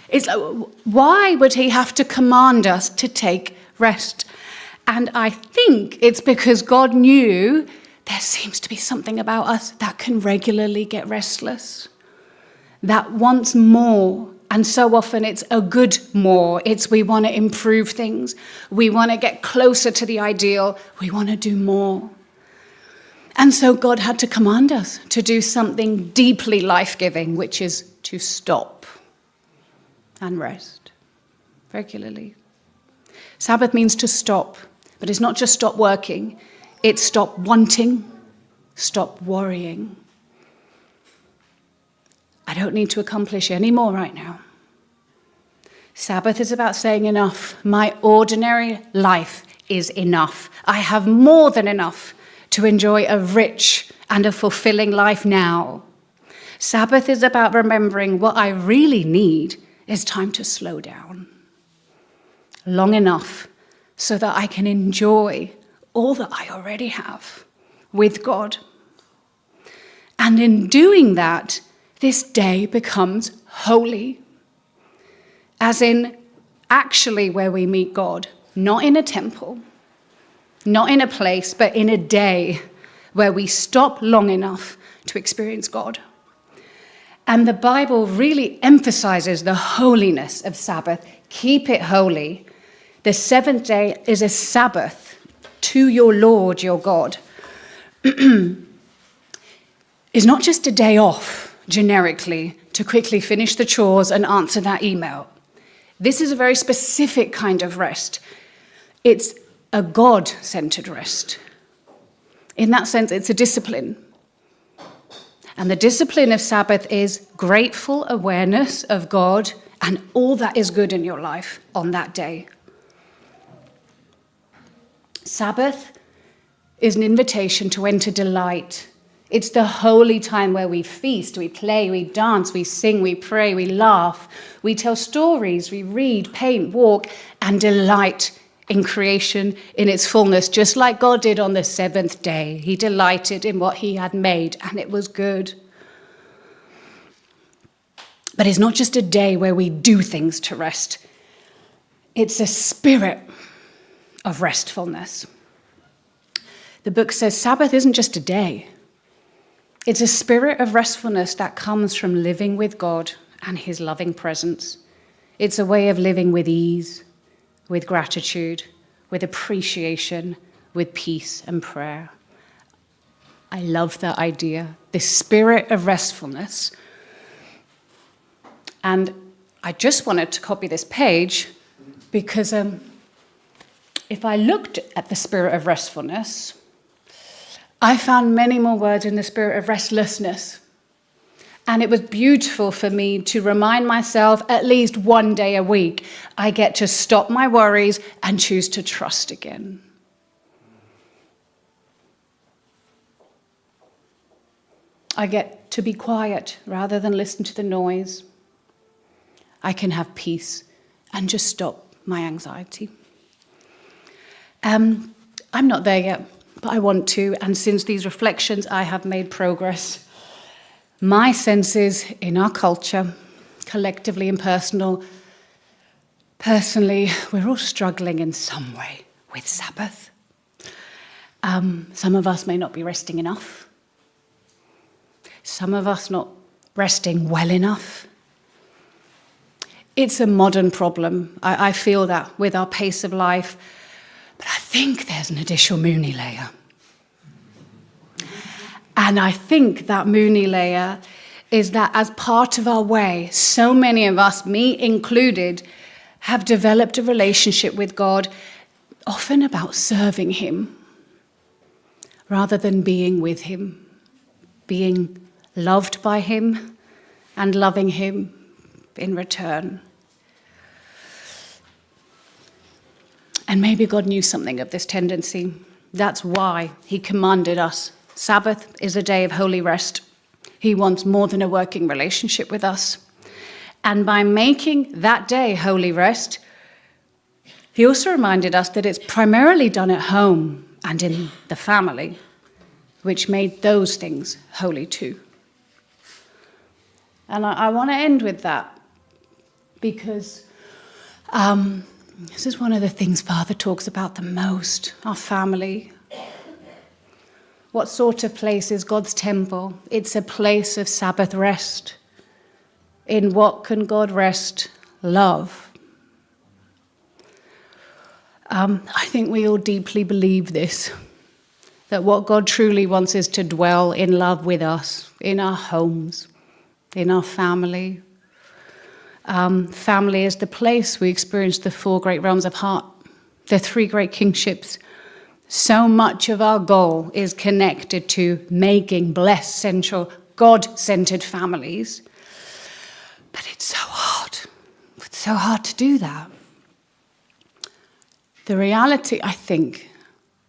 It's like, why would he have to command us to take rest? And I think it's because God knew there seems to be something about us that can regularly get restless, that wants more. And so often it's a good more. It's we want to improve things. We want to get closer to the ideal. We want to do more. And so God had to command us to do something deeply life-giving, which is to stop and rest regularly. Sabbath means to stop, but it's not just stop working. It's stop wanting, stop worrying. I don't need to accomplish any more right now. Sabbath is about saying enough. My ordinary life is enough. I have more than enough to enjoy a rich and a fulfilling life now. Sabbath is about remembering what I really need is time to slow down long enough so that I can enjoy all that I already have with God. And in doing that, this day becomes holy, as in actually where we meet God, not in a temple, not in a place, but in a day where we stop long enough to experience God. And the Bible really emphasizes the holiness of Sabbath. Keep it holy. The seventh day is a Sabbath to your Lord, your God. It's not just a day off, generically, to quickly finish the chores and answer that email. This is a very specific kind of rest. It's a God-centered rest. In that sense, it's a discipline. And the discipline of Sabbath is grateful awareness of God and all that is good in your life on that day. Sabbath is an invitation to enter delight. It's the holy time where we feast, we play, we dance, we sing, we pray, we laugh, we tell stories, we read, paint, walk, and delight in creation in its fullness, just like God did on the seventh day. He delighted in what he had made, and it was good. But it's not just a day where we do things to rest. It's a spirit of restfulness. The book says Sabbath isn't just a day. It's a spirit of restfulness that comes from living with God and his loving presence. It's a way of living with ease, with gratitude, with appreciation, with peace and prayer. I love that idea, this spirit of restfulness. And I just wanted to copy this page because if I looked at the spirit of restfulness, I found many more words in the spirit of restlessness. And it was beautiful for me to remind myself at least one day a week, I get to stop my worries and choose to trust again. I get to be quiet rather than listen to the noise. I can have peace and just stop my anxiety. I'm not there yet, but I want to, and since these reflections, I have made progress. My sense is, in our culture, collectively and personally, we're all struggling in some way with Sabbath. Some of us may not be resting enough. Some of us not resting well enough. It's a modern problem. I feel that with our pace of life. But I think there's an additional Mooney layer. And I think that Mooney layer is that as part of our way, so many of us, me included, have developed a relationship with God, often about serving him, rather than being with him, being loved by him and loving him in return. And maybe God knew something of this tendency. That's why he commanded us. Sabbath is a day of holy rest. He wants more than a working relationship with us. And by making that day holy rest, he also reminded us that it's primarily done at home and in the family, which made those things holy too. And I want to end with that because this is one of the things Father talks about the most, our family. What sort of place is God's temple? It's a place of Sabbath rest. In what can God rest? Love. I think we all deeply believe this, that what God truly wants is to dwell in love with us, in our homes, in our family. Family is the place we experience the 4 great realms of heart, the 3 great kingships. So much of our goal is connected to making blessed, central, God-centered families. But it's so hard. It's so hard to do that. The reality, I think,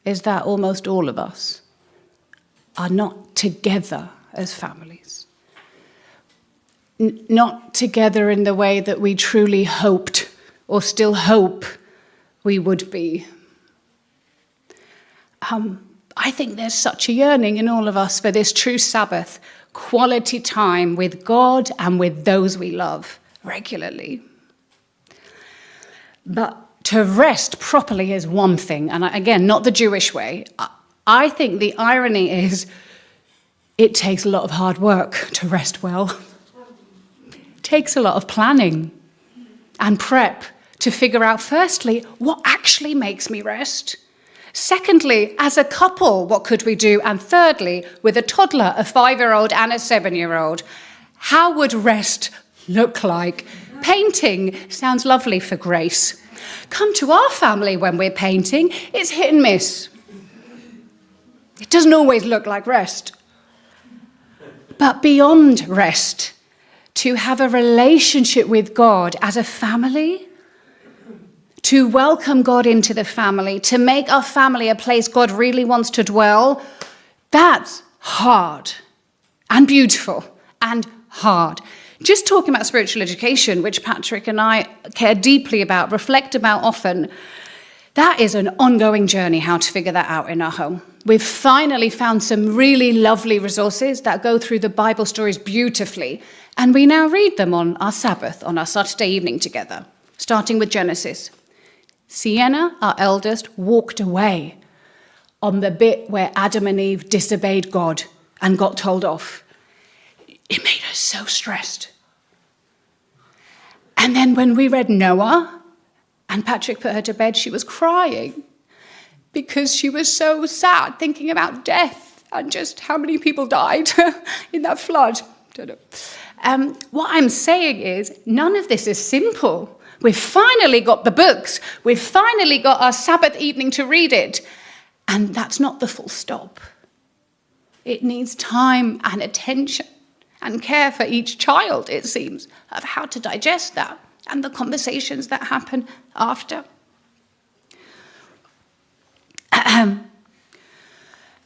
is that almost all of us are not together as families. Not together in the way that we truly hoped or still hope we would be. I think there's such a yearning in all of us for this true Sabbath, quality time with God and with those we love regularly. But to rest properly is one thing, and again, not the Jewish way. I think the irony is it takes a lot of hard work to rest well. It takes a lot of planning and prep to figure out, firstly, what actually makes me rest? Secondly, as a couple, what could we do? And thirdly, with a toddler, a 5-year-old and a 7-year-old, how would rest look like? Painting sounds lovely for Grace. Come to our family when we're painting, it's hit and miss. It doesn't always look like rest. But beyond rest, to have a relationship with God as a family, to welcome God into the family, to make our family a place God really wants to dwell, that's hard and beautiful and hard. Just talking about spiritual education, which Patrick and I care deeply about, reflect about often, that is an ongoing journey how to figure that out in our home. We've finally found some really lovely resources that go through the Bible stories beautifully, and we now read them on our Sabbath, on our Saturday evening together, starting with Genesis. Sienna, our eldest, walked away on the bit where Adam and Eve disobeyed God and got told off. It made her so stressed. And then when we read Noah and Patrick put her to bed, she was crying because she was so sad thinking about death and just how many people died in that flood. Don't know. What I'm saying is none of this is simple. We've finally got the books. We've finally got our Sabbath evening to read it. And that's not the full stop. It needs time and attention and care for each child, it seems, of how to digest that and the conversations that happen after.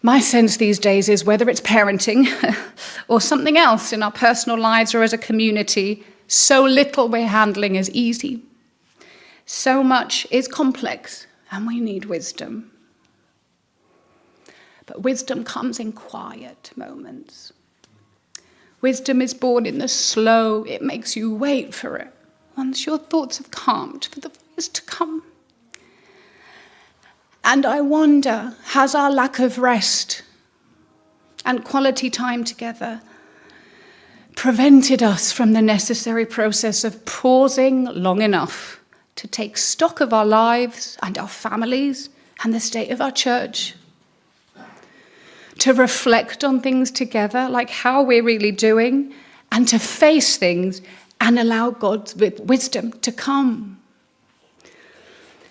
My sense these days is whether it's parenting or something else in our personal lives or as a community, so little we're handling is easy. So much is complex, and we need wisdom. But wisdom comes in quiet moments. Wisdom is born in the slow. It makes you wait for it. Once your thoughts have calmed, for the voice to come. And I wonder, has our lack of rest and quality time together prevented us from the necessary process of pausing long enough to take stock of our lives and our families and the state of our church? To reflect on things together, like how we're really doing, and to face things and allow God's wisdom to come.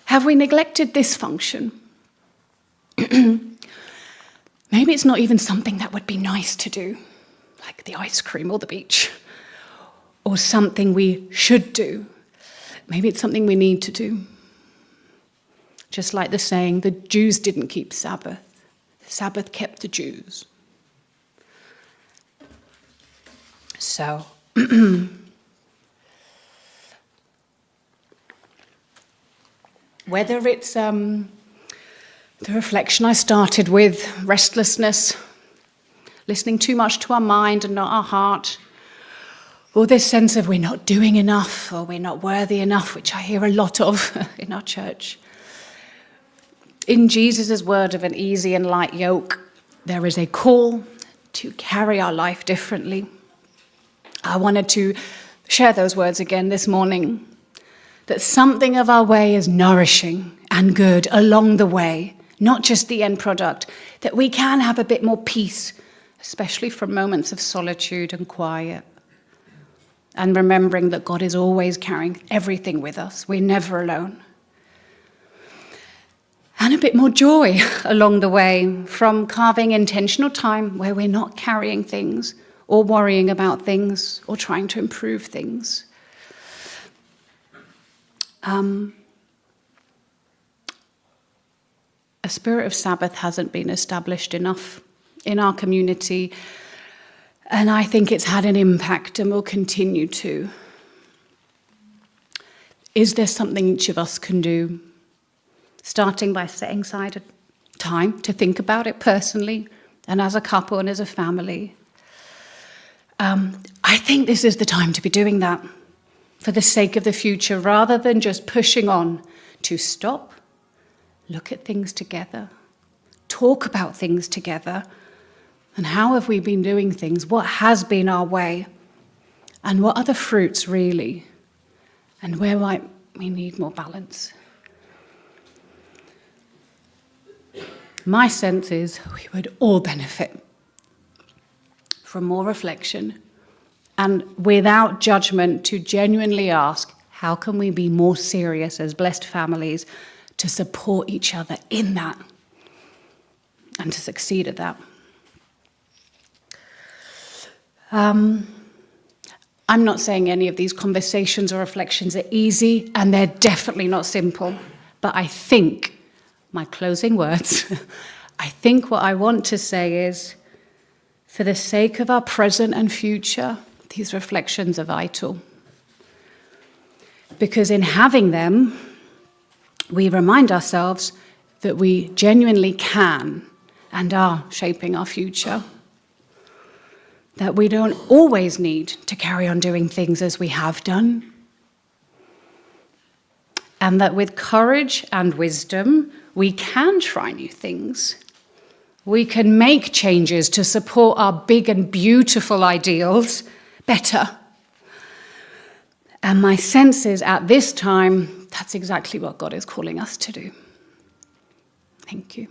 Have we neglected this function? Maybe it's not even something that would be nice to do, like the ice cream or the beach, or something we should do. Maybe it's something we need to do. Just like the saying, the Jews didn't keep Sabbath. The Sabbath kept the Jews. So, whether it's the reflection I started with, restlessness, listening too much to our mind and not our heart, or this sense of we're not doing enough or we're not worthy enough, which I hear a lot of in our church. In Jesus' word of an easy and light yoke, there is a call to carry our life differently. I wanted to share those words again this morning, that something of our way is nourishing and good along the way, not just the end product, that we can have a bit more peace, especially from moments of solitude and quiet. And remembering that God is always carrying everything with us. We're never alone. And a bit more joy along the way from carving intentional time where we're not carrying things or worrying about things or trying to improve things. A spirit of Sabbath hasn't been established enough in our community, and I think it's had an impact and will continue to. Is there something each of us can do? Starting by setting aside time to think about it personally and as a couple and as a family. I think this is the time to be doing that for the sake of the future, rather than just pushing on to stop, look at things together, talk about things together, and how have we been doing things? What has been our way? And what are the fruits really? And where might we need more balance? My sense is we would all benefit from more reflection and without judgment to genuinely ask, how can we be more serious as blessed families to support each other in that and to succeed at that? I'm not saying any of these conversations or reflections are easy, and they're definitely not simple, but I think, my closing words, I think what I want to say is, for the sake of our present and future, these reflections are vital. Because in having them, we remind ourselves that we genuinely can and are shaping our future. That we don't always need to carry on doing things as we have done. And that with courage and wisdom, we can try new things. We can make changes to support our big and beautiful ideals better. And my sense is at this time, that's exactly what God is calling us to do. Thank you.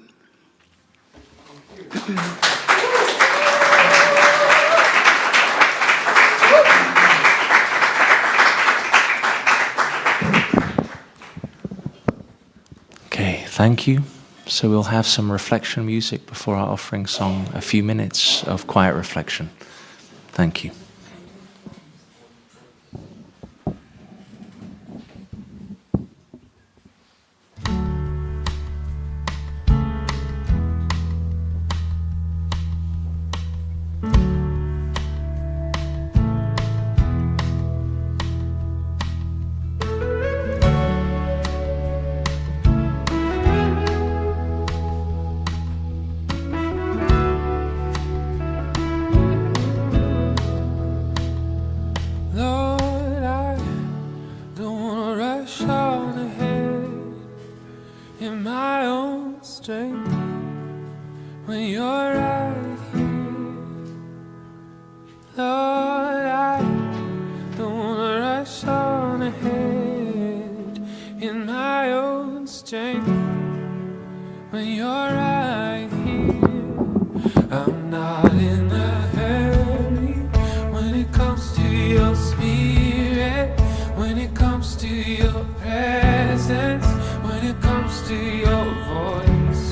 Okay, thank you. So we'll have some reflection music before our offering song, a few minutes of quiet reflection. Thank you. in my own strength when you're right here. Lord, I don't wanna rush on ahead in my own strength when you're right here. I'm not in a hurry when it comes to your spirit, when it comes to your presence, when it comes to your voice.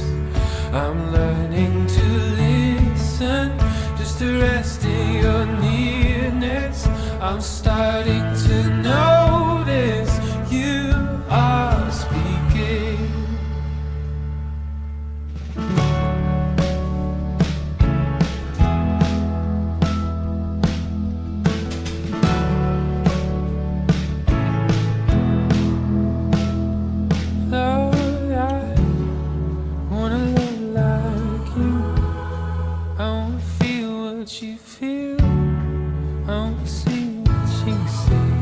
I'm learning to listen, just to rest in your nearness. I'm starting to notice you are speaking. Lord, I wanna look like you. I wanna feel what you feel. I wanna see what you see.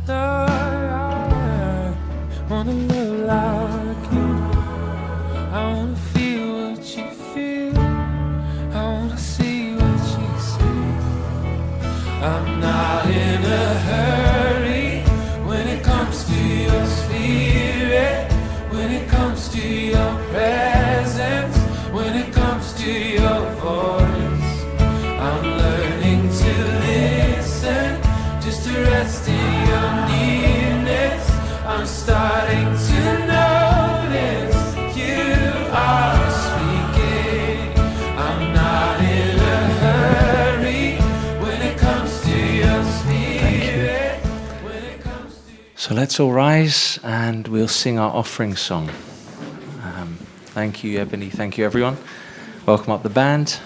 Lord, I wanna look like you. I wanna feel what you feel. I wanna see what you see. I'm not in a hurry when it comes to your spirit, when it comes to your presence, when it comes to your voice. I'm learning to listen, just to rest in your nearness. I'm starting to notice you are speaking. I'm not in a hurry when it comes to your spirit, when it comes to... So let's all rise and we'll sing our offering song. Thank you, Ebony. Thank you, everyone. Welcome up the band.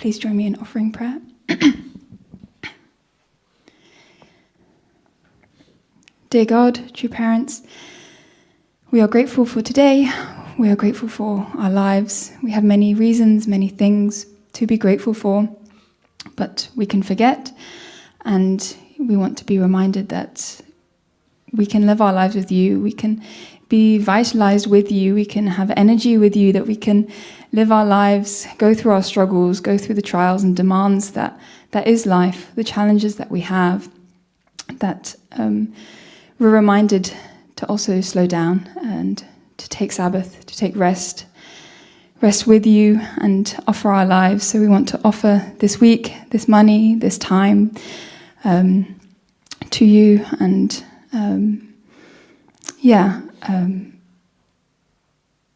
please join me in offering prayer. Dear God, true parents, we are grateful for today. We are grateful for our lives. We have many reasons, many things to be grateful for, but we can forget, and we want to be reminded that we can live our lives with you. We can be vitalized with you. We can have energy with you, that we can live our lives, go through our struggles, go through the trials and demands that is life, the challenges that we have, that we're reminded to also slow down and to take Sabbath, to take rest with you and offer our lives. So we want to offer this week, this money, this time to you, and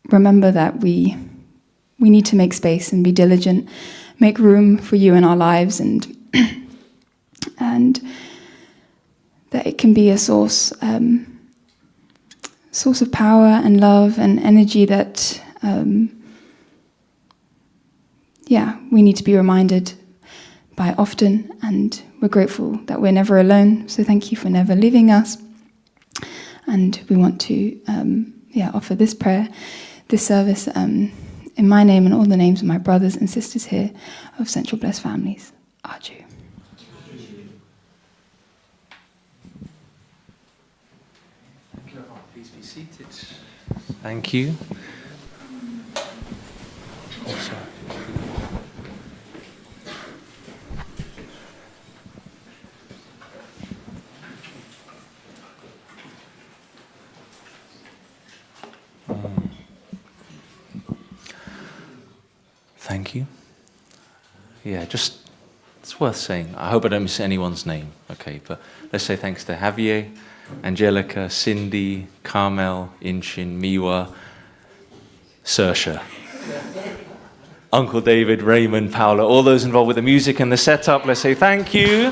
remember that we need to make space and be diligent, make room for you in our lives, and that it can be a source of power and love and energy that we need to be reminded by often, and we're grateful that we're never alone, so thank you for never leaving us. And we want to offer this prayer, this service, in my name and all the names of my brothers and sisters here of Central Blessed Families. Arju. Please be seated. Thank you. Also. Thank you. Yeah, it's worth saying. I hope I don't miss anyone's name, okay? But let's say thanks to Javier, Angelica, Cindy, Carmel, Inchin, Miwa, Saoirse, Uncle David, Raymond, Paula, all those involved with the music and the setup. Let's say thank you.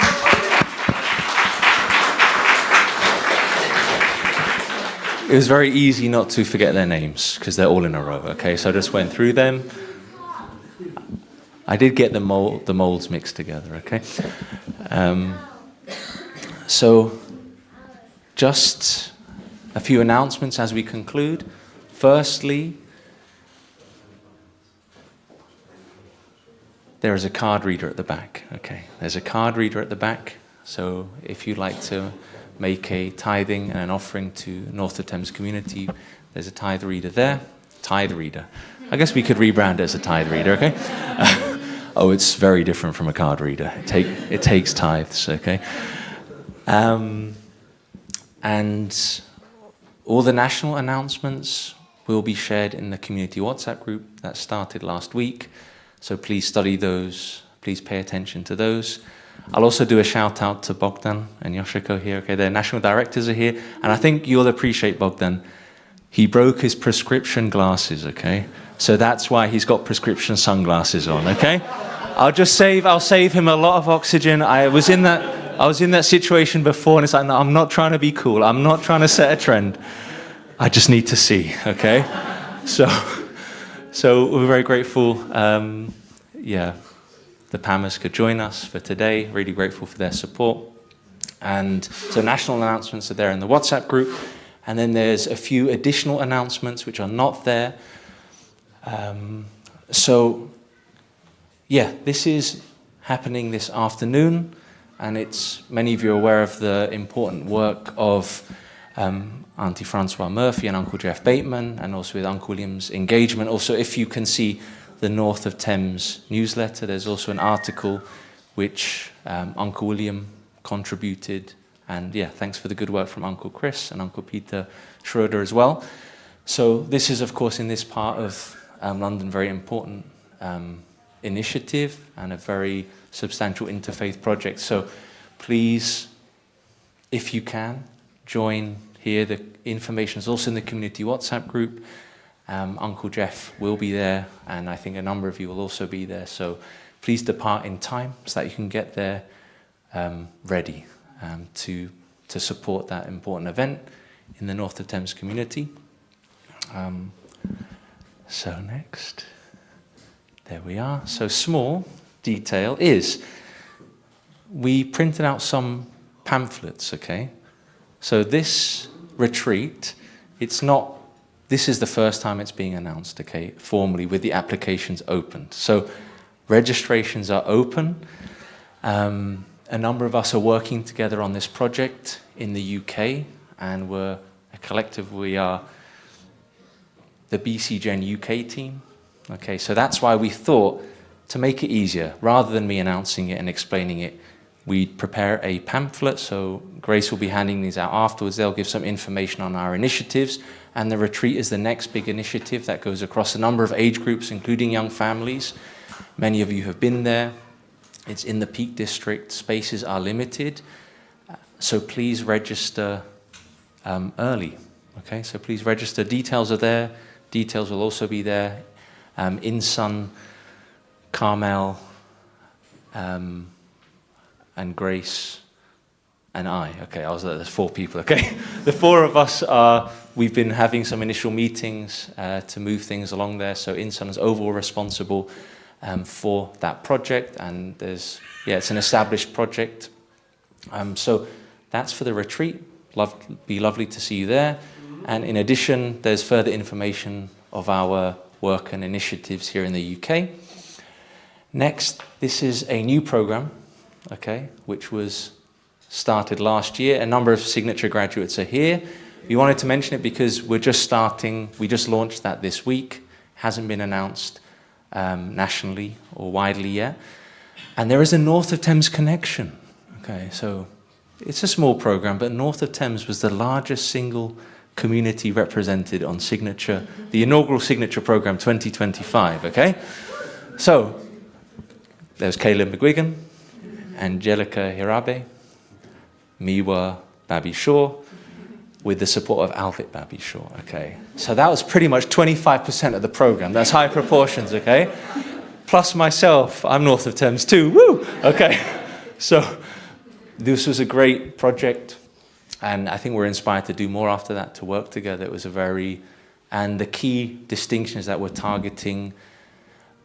It was very easy not to forget their names because they're all in a row, okay? So I just went through them. I did get the molds mixed together, okay? So just a few announcements as we conclude. Firstly, there is a card reader at the back, okay? There's a card reader at the back. So if you'd like to make a tithing and an offering to North of Thames community, there's a tithe reader there. Tithe reader. I guess we could rebrand it as a tithe reader, okay? Oh, it's very different from a card reader. It takes tithes, okay? And all the national announcements will be shared in the community WhatsApp group that started last week. So please study those. Please pay attention to those. I'll also do a shout out to Bogdan and Yoshiko here. Okay, their national directors are here. And I think you'll appreciate Bogdan. He broke his prescription glasses, okay? So that's why he's got prescription sunglasses on, okay? I'll save him a lot of oxygen. I was in that situation before, and it's like, no, I'm not trying to be cool. I'm not trying to set a trend. I just need to see, okay? So we're very grateful. The Pammers could join us for today. Really grateful for their support. And so national announcements are there in the WhatsApp group. And then there's a few additional announcements which are not there. This is happening this afternoon, and many of you are aware of the important work of Auntie Francois Murphy and Uncle Jeff Bateman, and also with Uncle William's engagement. Also, if you can see the North of Thames newsletter, there's also an article which Uncle William contributed. And thanks for the good work from Uncle Chris and Uncle Peter Schroeder as well. So this is, of course, in this part of London, very important initiative and a very substantial interfaith project. So please, if you can, join here. The information is also in the community WhatsApp group. Uncle Jeff will be there, and I think a number of you will also be there. So please depart in time so that you can get there ready to support that important event in the North of Thames community. So next, there we are. So small detail is we printed out some pamphlets, okay? So this retreat, this is the first time it's being announced, okay, formally with the applications opened. So registrations are open. A number of us are working together on this project in the UK, and we're a collective. We are the BC Gen UK team. Okay, so that's why we thought, to make it easier, rather than me announcing it and explaining it, we'd prepare a pamphlet. So Grace will be handing these out afterwards. They'll give some information on our initiatives, and the retreat is the next big initiative that goes across a number of age groups, including young families. Many of you have been there. It's in the Peak District. Spaces are limited, so please register early. Okay, so please register. Details are there. Details will also be there. Insun, Carmel, and Grace, and I. Okay, there's 4 people. Okay, the 4 of us we've been having some initial meetings to move things along there. So Insun is overall responsible for that project, and it's an established project. So that's for the retreat. Be lovely to see you there. And in addition, there's further information of our work and initiatives here in the UK. Next, this is a new program, okay, which was started last year. A number of signature graduates are here. We wanted to mention it because we're just starting. We just launched that this week. Hasn't been announced nationally or widely yet. And there is a North of Thames connection. Okay, so it's a small program, but North of Thames was the largest single community represented on signature, the inaugural signature program 2025, okay? So there's Caleb McGuigan, Angelica Hirabe, Miwa Babi Shaw, with the support of Alvit Babi Shaw, okay? So that was pretty much 25% of the program. That's high proportions, okay? Plus myself, I'm North of Thames too, woo! Okay, so this was a great project, and I think we're inspired to do more after that, to work together. It was and the key distinction is that we're targeting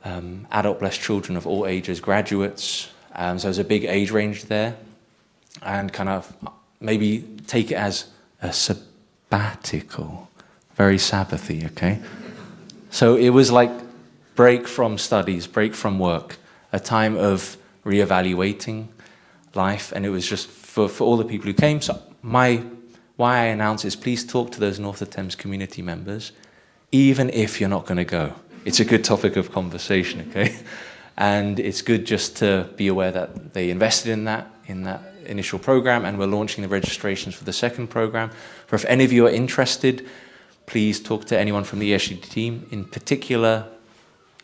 adult blessed children of all ages, graduates, so there's a big age range there, and kind of maybe take it as a sabbatical, very Sabbathy, okay? So it was like break from studies, break from work, a time of reevaluating life, and it was just for all the people who came. So why I announce is please talk to those North of Thames community members, even if you're not going to go. It's a good topic of conversation, okay? And it's good just to be aware that they invested in that initial program, and we're launching the registrations for the second program. For if any of you are interested, please talk to anyone from the ESG team, in particular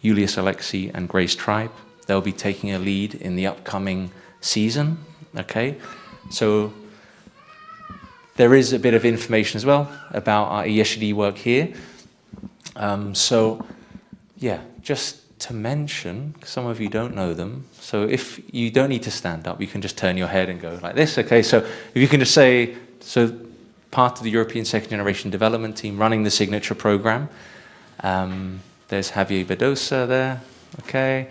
Julius Alexi and Grace Tribe. They'll be taking a lead in the upcoming season, okay? So there is a bit of information as well about our ESG work here. So yeah, just to mention, some of you don't know them, so if you don't need to stand up, you can just turn your head and go like this, okay? So if you can just say, so part of the European Second Generation Development Team running the signature program. There's Javier Bedosa there, okay?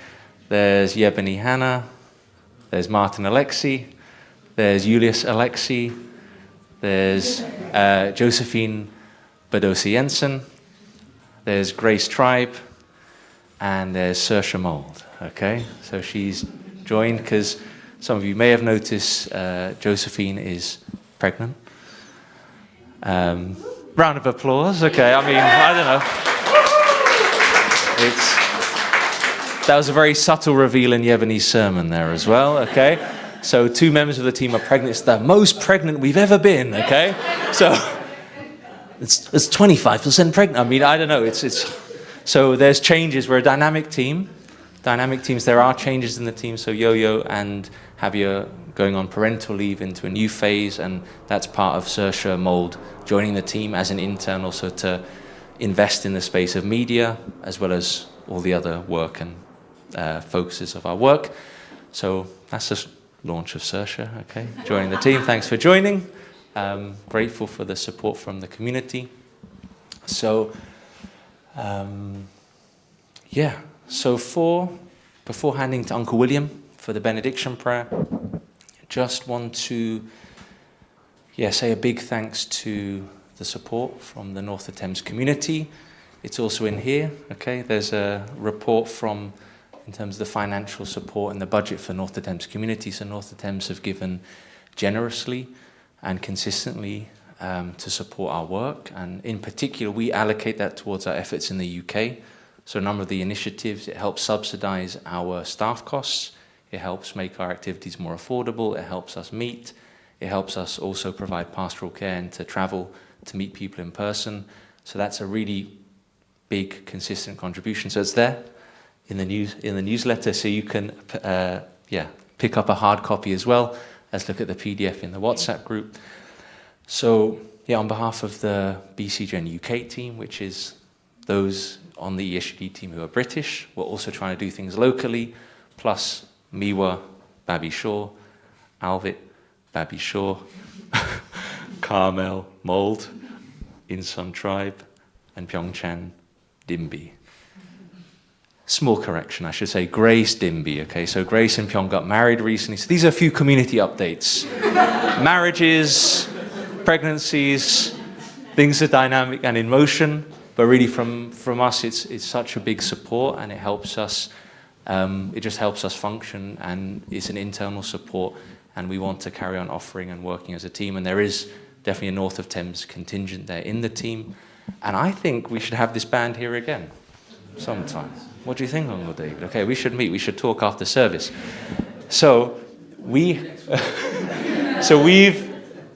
There's Yebony Hanna, there's Martin Alexi, there's Julius Alexi, there's Josephine Bedosa Jensen, there's Grace Tribe, and there's Saoirse Mould, okay? So she's joined because some of you may have noticed Josephine is pregnant. Round of applause, okay? I mean, I don't know. That was a very subtle reveal in Yebony's sermon there as well, okay? So 2 members of the team are pregnant. It's the most pregnant we've ever been, okay? So it's 25% pregnant. I mean, I don't know. So there's changes. We're a dynamic team. Dynamic teams, there are changes in the team. So Yo-Yo and Javier going on parental leave into a new phase, and that's part of Saoirse Mould joining the team as an intern, also to invest in the space of media, as well as all the other work and focuses of our work. So that's the launch of Saoirse, okay, joining the team. Thanks for joining. Grateful for the support from the community. So, yeah, so for Before handing to Uncle William for the benediction prayer, just want to say a big thanks to the support from the North of Thames community. It's also in here, okay? There's a report in terms of the financial support and the budget for North of Thames community. So North of Thames have given generously and consistently to support our work. And in particular, we allocate that towards our efforts in the UK. So a number of the initiatives, it helps subsidize our staff costs. It helps make our activities more affordable. It helps us meet. It helps us also provide pastoral care and to travel to meet people in person. So that's a really big, consistent contribution. So it's there in the newsletter, so you can pick up a hard copy as well as look at the PDF in the WhatsApp group. So on behalf of the BCGen UK team, which is those on the ESGD team who are British, we're also trying to do things locally, plus Miwa, Babi Shaw, Alvit, Babi Shaw, Carmel, Mold, Insun Tribe, and Pyeongchan, Dimbi. Small correction, I should say Grace Dimbi, okay? So Grace and Pyong got married recently. So these are a few community updates. Marriages, pregnancies, things are dynamic and in motion, but really from us, it's such a big support, and it helps us, it just helps us function, and it's an internal support, and we want to carry on offering and working as a team, and there is definitely a North of Thames contingent there in the team, and I think we should have this band here again sometime. What do you think, Uncle David? Okay, we should meet. We should talk after service. So we've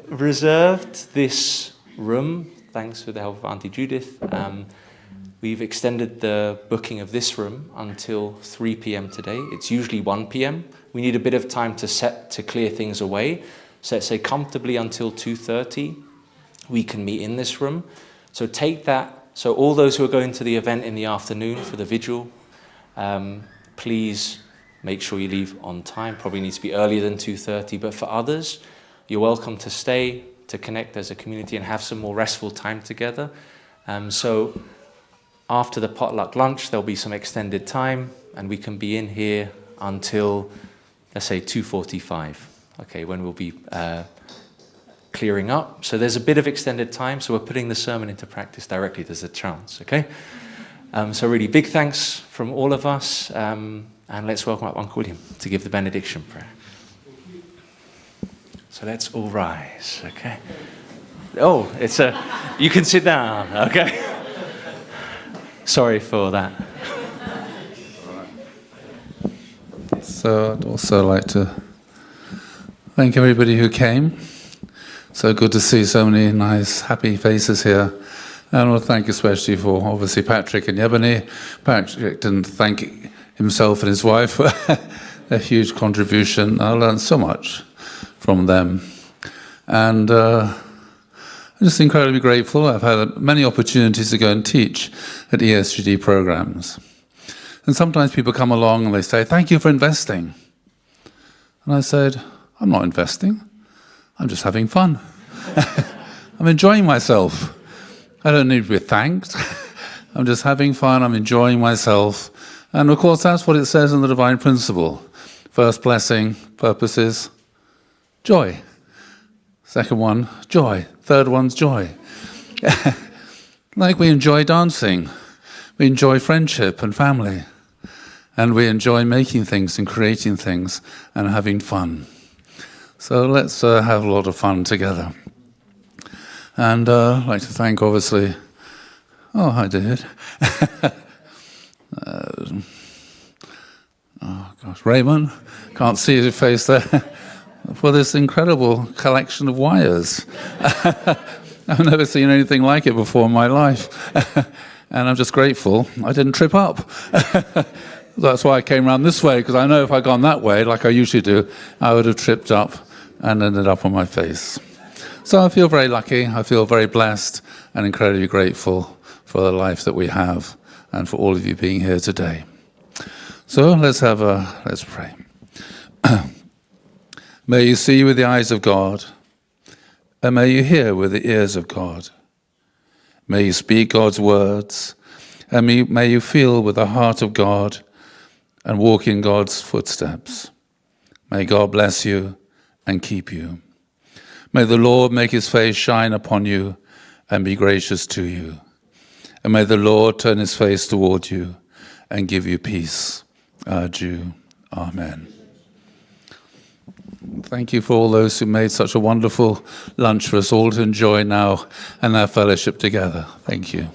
reserved this room, thanks to the help of Auntie Judith. We've extended the booking of this room until 3 p.m. today. It's usually 1 p.m. We need a bit of time to clear things away. So let's say comfortably until 2:30, we can meet in this room. So take that. So all those who are going to the event in the afternoon for the vigil, please make sure you leave on time. Probably needs to be earlier than 2:30. But for others, you're welcome to stay, to connect as a community and have some more restful time together. So after the potluck lunch, there'll be some extended time, and we can be in here until, let's say, 2:45, okay, when we'll be clearing up. So there's a bit of extended time, so we're putting the sermon into practice directly. There's a chance, okay? So really big thanks from all of us, and let's welcome up Uncle William to give the benediction prayer. So let's all rise, okay? Oh, you can sit down, okay? Sorry for that. So I'd also like to thank everybody who came. So good to see so many nice, happy faces here. And I want to thank especially for, obviously, Patrick and Yebony. Patrick didn't thank himself and his wife for a huge contribution. I learned so much from them. And I'm just incredibly grateful. I've had many opportunities to go and teach at ESGD programs. And sometimes people come along and they say, "Thank you for investing." And I said, "I'm not investing. I'm just having fun. I'm enjoying myself. I don't need to be thanked. I'm just having fun. I'm enjoying myself." And of course, that's what it says in the divine principle. First blessing, purposes, joy. Second one, joy. Third one's joy. Like we enjoy dancing. We enjoy friendship and family. And we enjoy making things and creating things and having fun. So let's have a lot of fun together. And I'd like to thank, obviously, hi David. Raymond, can't see his face there, for this incredible collection of wires. I've never seen anything like it before in my life. And I'm just grateful I didn't trip up. That's why I came around this way, because I know if I'd gone that way, like I usually do, I would have tripped up and ended up on my face. So I feel very lucky, I feel very blessed and incredibly grateful for the life that we have and for all of you being here today. So let's pray. May you see with the eyes of God, and may you hear with the ears of God. May you speak God's words, and may you feel with the heart of God, and walk in God's footsteps. May God bless you and keep you. May the Lord make his face shine upon you and be gracious to you. And may the Lord turn his face toward you and give you peace. Our Jew. Amen. Thank you for all those who made such a wonderful lunch for us all to enjoy now and our fellowship together. Thank you.